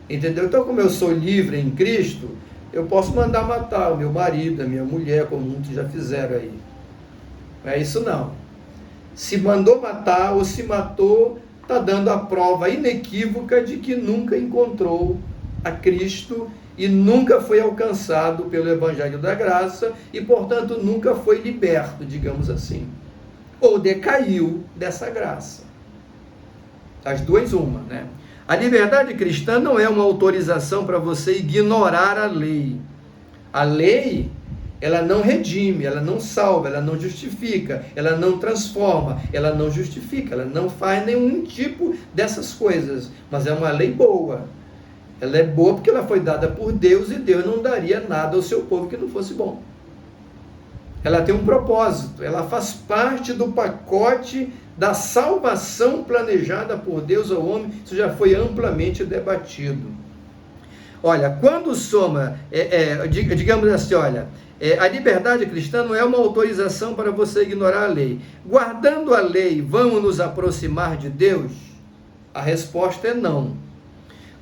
Entendeu? Então, como eu sou livre em Cristo, eu posso mandar matar o meu marido, a minha mulher, como muitos já fizeram aí. Não é isso não. Se mandou matar ou se matou, está dando a prova inequívoca de que nunca encontrou a Cristo e nunca foi alcançado pelo Evangelho da Graça e, portanto, nunca foi liberto, digamos assim. Ou decaiu dessa graça. As duas, uma, né? A liberdade cristã não é uma autorização para você ignorar a lei. A lei, ela não redime, ela não salva, ela não justifica, ela não transforma, ela não justifica, ela não faz nenhum tipo dessas coisas. Mas é uma lei boa. Ela é boa porque ela foi dada por Deus e Deus não daria nada ao seu povo que não fosse bom. Ela tem um propósito, ela faz parte do pacote da salvação planejada por Deus ao homem. Isso já foi amplamente debatido. Olha, quando soma, digamos assim, olha, a liberdade cristã não é uma autorização para você ignorar a lei. Guardando a lei, vamos nos aproximar de Deus? A resposta é não.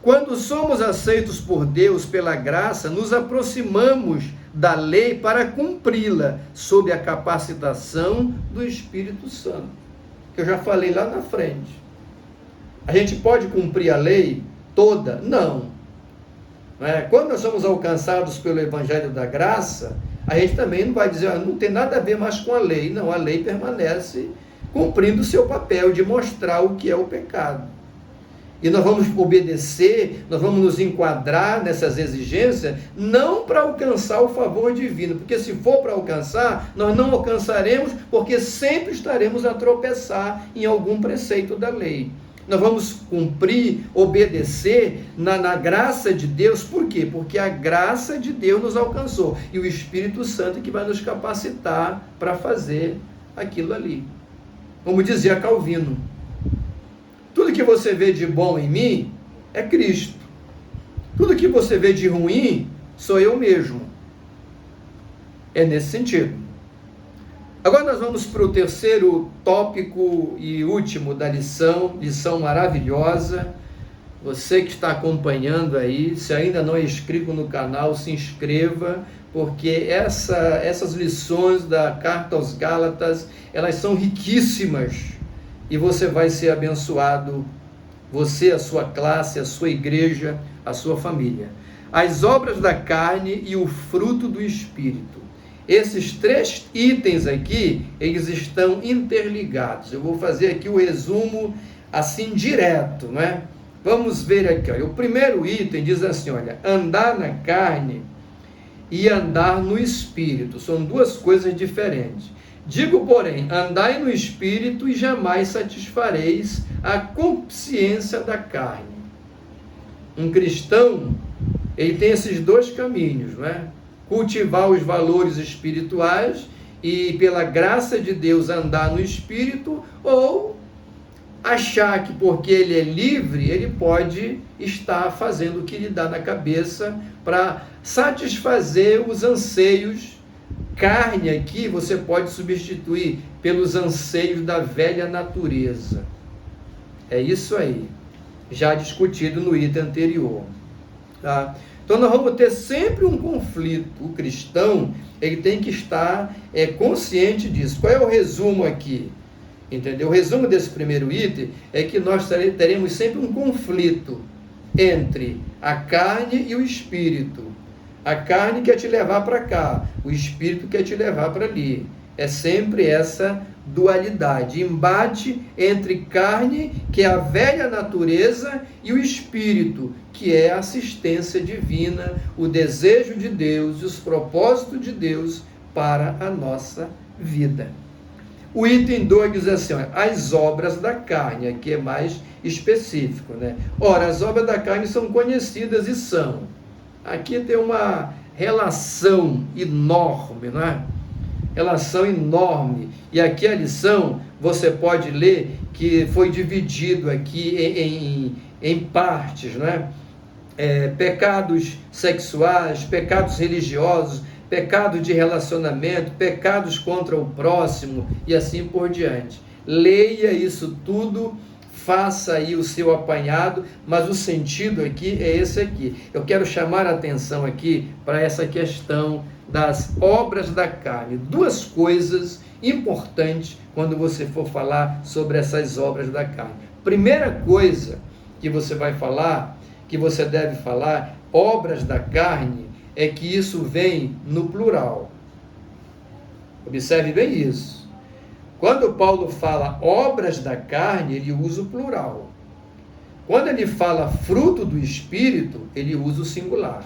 Quando somos aceitos por Deus pela graça, nos aproximamos da lei para cumpri-la, sob a capacitação do Espírito Santo, que eu já falei lá na frente. A gente pode cumprir a lei toda? Não. Quando nós somos alcançados pelo Evangelho da Graça, a gente também não vai dizer, não tem nada a ver mais com a lei. Não, a lei permanece cumprindo o seu papel de mostrar o que é o pecado. E nós vamos obedecer, nós vamos nos enquadrar nessas exigências, não para alcançar o favor divino, porque se for para alcançar, nós não alcançaremos, porque sempre estaremos a tropeçar em algum preceito da lei. Nós vamos cumprir, obedecer na graça de Deus. Por quê? Porque a graça de Deus nos alcançou, e o Espírito Santo que vai nos capacitar para fazer aquilo ali. Como dizia Calvino, tudo que você vê de bom em mim é Cristo. Tudo que você vê de ruim sou eu mesmo. É nesse sentido. Agora nós vamos para o terceiro tópico e último da lição maravilhosa. Você que está acompanhando aí, se ainda não é inscrito no canal, se inscreva, porque essas lições da Carta aos Gálatas, elas são riquíssimas. E você vai ser abençoado, você, a sua classe, a sua igreja, a sua família. As obras da carne e o fruto do Espírito. Esses 3 itens aqui, eles estão interligados. Eu vou fazer aqui o resumo assim direto, não é? Vamos ver aqui, olha. O primeiro item diz assim, olha, andar na carne e andar no Espírito. São 2 coisas diferentes. Digo, porém, andai no Espírito e jamais satisfareis a consciência da carne. Um cristão, ele tem esses 2 caminhos, não é? Cultivar os valores espirituais e, pela graça de Deus, andar no Espírito, ou achar que porque ele é livre, ele pode estar fazendo o que lhe dá na cabeça para satisfazer os anseios. Carne aqui você pode substituir pelos anseios da velha natureza. É isso aí, já discutido no item anterior. Tá? Então nós vamos ter sempre um conflito. O cristão, ele tem que estar consciente disso. Qual é o resumo aqui? Entendeu? O resumo desse primeiro item é que nós teremos sempre um conflito entre a carne e o espírito. A carne quer te levar para cá, o espírito quer te levar para ali. É sempre essa dualidade, embate entre carne, que é a velha natureza, e o espírito, que é a assistência divina, o desejo de Deus e os propósitos de Deus para a nossa vida. O item 2 diz assim, olha, as obras da carne, aqui é mais específico, né? Ora, as obras da carne são conhecidas e são. Aqui tem uma relação enorme, não é? Relação enorme. E aqui a lição, você pode ler que foi dividido aqui em partes, não é? Pecados sexuais, pecados religiosos, pecado de relacionamento, pecados contra o próximo e assim por diante. Leia isso tudo, faça aí o seu apanhado, mas o sentido aqui é esse aqui. Eu quero chamar a atenção aqui para essa questão das obras da carne. 2 coisas importantes quando você for falar sobre essas obras da carne. Primeira coisa que você vai falar, que você deve falar, obras da carne, é que isso vem no plural. Observe bem isso. Quando Paulo fala obras da carne, ele usa o plural. Quando ele fala fruto do Espírito, ele usa o singular.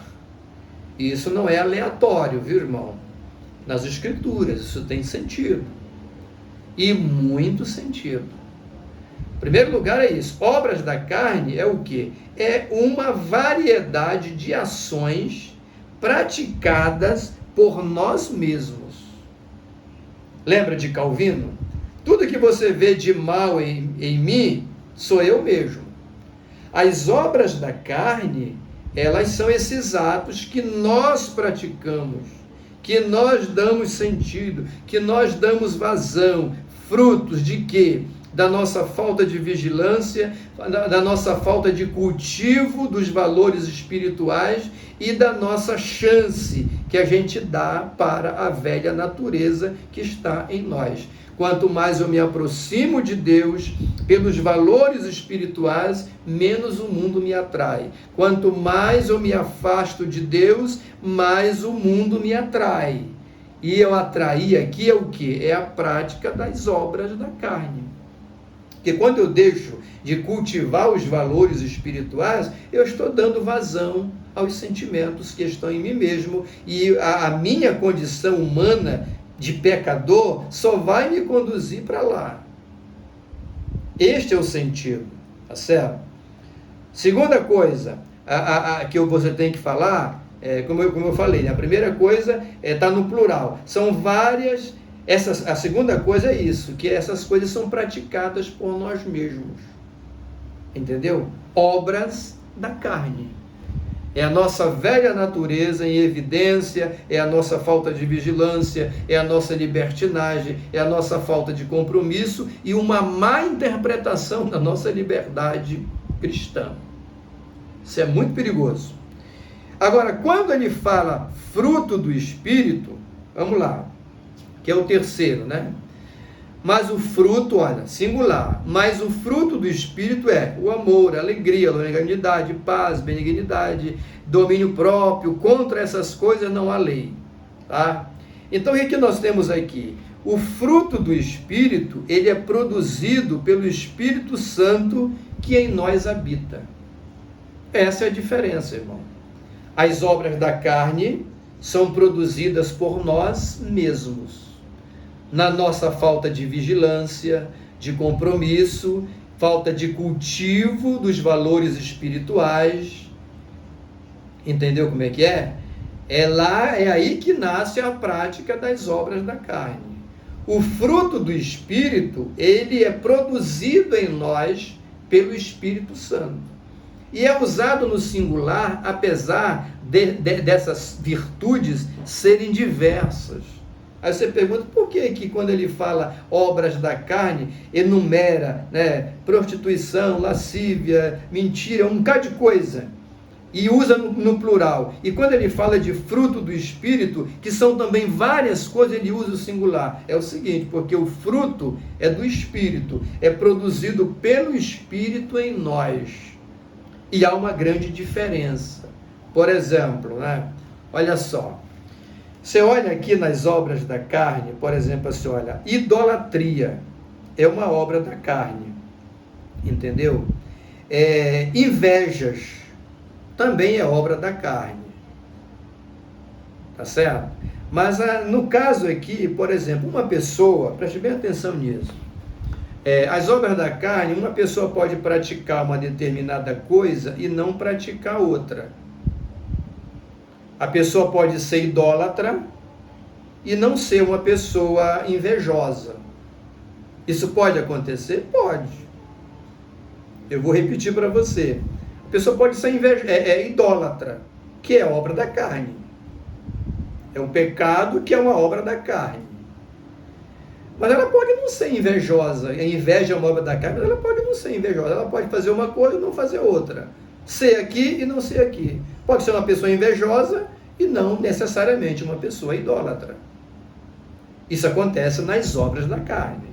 E isso não é aleatório, viu, irmão? Nas Escrituras, isso tem sentido. E muito sentido. Em primeiro lugar é isso. Obras da carne é o quê? É uma variedade de ações praticadas por nós mesmos. Lembra de Calvino? Tudo que você vê de mal em mim, sou eu mesmo. As obras da carne, elas são esses atos que nós praticamos, que nós damos sentido, que nós damos vazão, frutos de quê? Da nossa falta de vigilância, da nossa falta de cultivo dos valores espirituais e da nossa chance que a gente dá para a velha natureza que está em nós. Quanto mais eu me aproximo de Deus pelos valores espirituais, menos o mundo me atrai. Quanto mais eu me afasto de Deus, mais o mundo me atrai. E eu atrair aqui é o que? É a prática das obras da carne. Porque quando eu deixo de cultivar os valores espirituais, eu estou dando vazão aos sentimentos que estão em mim mesmo, e a minha condição humana de pecador só vai me conduzir para lá. Este é o sentido, tá certo? Segunda coisa que você tem que falar, como eu falei, né? A primeira coisa está no plural. São várias. A segunda coisa é isso, que essas coisas são praticadas por nós mesmos. Entendeu? Obras da carne. É a nossa velha natureza em evidência, é a nossa falta de vigilância, é a nossa libertinagem, é a nossa falta de compromisso e uma má interpretação da nossa liberdade cristã. Isso é muito perigoso. Agora, quando ele fala fruto do Espírito, vamos lá, que é o terceiro, né? Mas o fruto, olha, singular, mas o fruto do Espírito é o amor, a alegria, a longanimidade, paz, benignidade, domínio próprio. Contra essas coisas não há lei, tá? Então, o que nós temos aqui? O fruto do Espírito, ele é produzido pelo Espírito Santo que em nós habita. Essa é a diferença, irmão. As obras da carne são produzidas por nós mesmos, na nossa falta de vigilância, de compromisso, falta de cultivo dos valores espirituais. Entendeu como é que é? É aí que nasce a prática das obras da carne. O fruto do Espírito, ele é produzido em nós pelo Espírito Santo. E é usado no singular, apesar dessas virtudes serem diversas. Aí você pergunta, por que quando ele fala obras da carne, enumera, né, prostituição, lascívia, mentira, um bocado de coisa, e usa no plural. E quando ele fala de fruto do Espírito, que são também várias coisas, ele usa o singular. É o seguinte, porque o fruto é do Espírito, é produzido pelo Espírito em nós. E há uma grande diferença. Por exemplo, né, olha só, você olha aqui nas obras da carne, por exemplo, você olha, idolatria é uma obra da carne, entendeu? Invejas também é obra da carne, tá certo? Mas no caso aqui, por exemplo, uma pessoa, preste bem atenção nisso, as obras da carne, uma pessoa pode praticar uma determinada coisa e não praticar outra. A pessoa pode ser idólatra e não ser uma pessoa invejosa. Isso pode acontecer? Pode. Eu vou repetir para você. A pessoa pode ser idólatra, que é obra da carne. É um pecado que é uma obra da carne. Mas ela pode não ser invejosa. A inveja é uma obra da carne, mas ela pode não ser invejosa. Ela pode fazer uma coisa e não fazer outra. Ser aqui e não ser aqui. Pode ser uma pessoa invejosa e não necessariamente uma pessoa idólatra. Isso acontece nas obras da carne.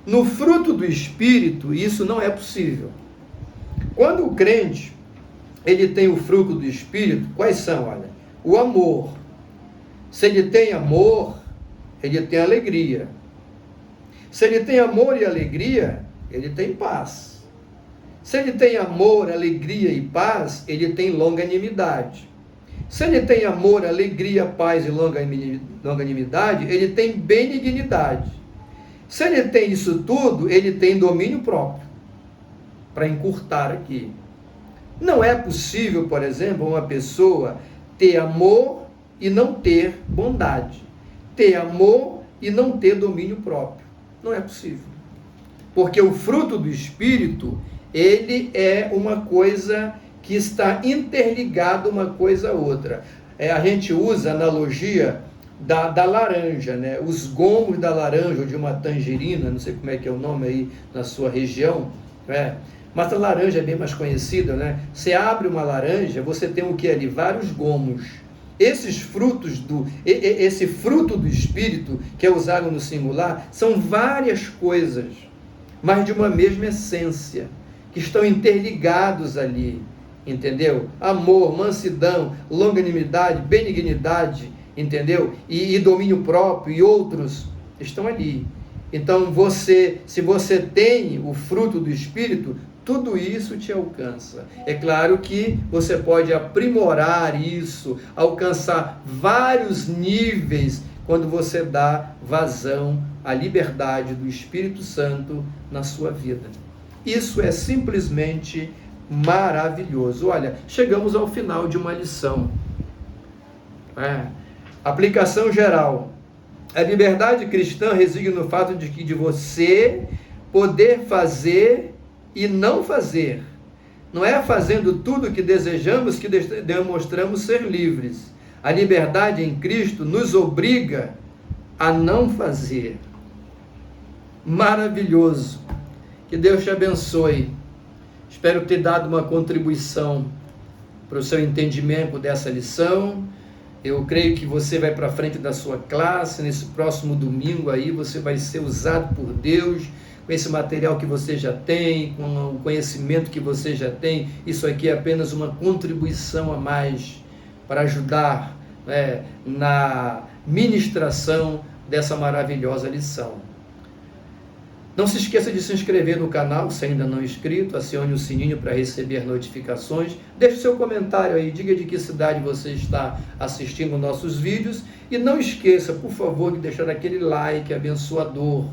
No fruto do Espírito, isso não é possível. Quando o crente, ele tem o fruto do Espírito, quais são? Olha, o amor. Se ele tem amor, ele tem alegria. Se ele tem amor e alegria, ele tem paz. Se ele tem amor, alegria e paz, ele tem longanimidade. Se ele tem amor, alegria, paz e longanimidade, ele tem benignidade. Se ele tem isso tudo, ele tem domínio próprio. Para encurtar aqui. Não é possível, por exemplo, uma pessoa ter amor e não ter bondade. Ter amor e não ter domínio próprio. Não é possível. Porque o fruto do Espírito, ele é uma coisa que está interligada uma coisa a outra. A gente usa a analogia da laranja, né? Os gomos da laranja, ou de uma tangerina, não sei como é que é o nome aí na sua região, né? Mas a laranja é bem mais conhecida, né? Você abre uma laranja, você tem o que ali? Vários gomos. Esses frutos esse fruto do Espírito, que é usado no singular, são várias coisas, mas de uma mesma essência, que estão interligados ali, entendeu? Amor, mansidão, longanimidade, benignidade, entendeu? E domínio próprio e outros estão ali. Então, se você tem o fruto do Espírito, tudo isso te alcança. É claro que você pode aprimorar isso, alcançar vários níveis quando você dá vazão à liberdade do Espírito Santo na sua vida. Isso é simplesmente maravilhoso. Olha, chegamos ao final de uma lição. Aplicação geral. A liberdade cristã reside no fato de você poder fazer e não fazer. Não é fazendo tudo o que desejamos que demonstramos ser livres. A liberdade em Cristo nos obriga a não fazer. Maravilhoso. Que Deus te abençoe. Espero ter dado uma contribuição para o seu entendimento dessa lição. Eu creio que você vai para frente da sua classe, nesse próximo domingo aí, você vai ser usado por Deus, com esse material que você já tem, com o conhecimento que você já tem. Isso aqui é apenas uma contribuição a mais para ajudar, na ministração dessa maravilhosa lição. Não se esqueça de se inscrever no canal, se ainda não é inscrito, acione o sininho para receber notificações, deixe seu comentário aí, diga de que cidade você está assistindo nossos vídeos, e não esqueça, por favor, de deixar aquele like abençoador,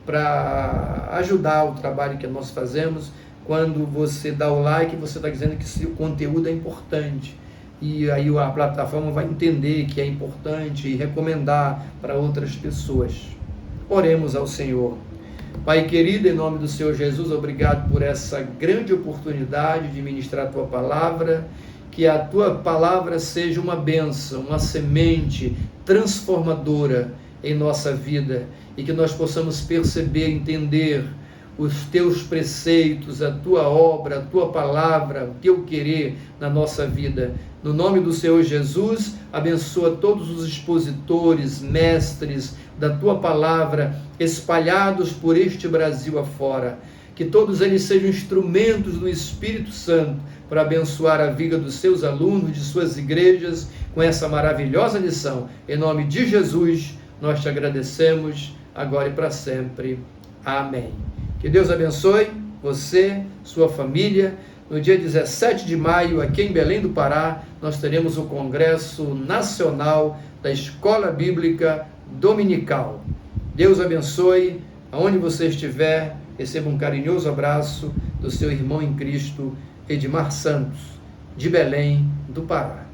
para ajudar o trabalho que nós fazemos. Quando você dá o like, você está dizendo que o conteúdo é importante, e aí a plataforma vai entender que é importante e recomendar para outras pessoas. Oremos ao Senhor. Pai querido, em nome do Senhor Jesus, obrigado por essa grande oportunidade de ministrar a Tua Palavra, que a Tua Palavra seja uma bênção, uma semente transformadora em nossa vida, e que nós possamos perceber, entender os Teus preceitos, a Tua obra, a Tua Palavra, o Teu querer na nossa vida. No nome do Senhor Jesus, abençoa todos os expositores, mestres da Tua Palavra, espalhados por este Brasil afora. Que todos eles sejam instrumentos do Espírito Santo para abençoar a vida dos seus alunos, de suas igrejas, com essa maravilhosa lição. Em nome de Jesus, nós te agradecemos, agora e para sempre. Amém. Que Deus abençoe você, sua família. No dia 17 de maio, aqui em Belém do Pará, nós teremos o Congresso Nacional da Escola Bíblica Dominical. Deus abençoe, aonde você estiver, receba um carinhoso abraço do seu irmão em Cristo, Edmar Santos, de Belém do Pará.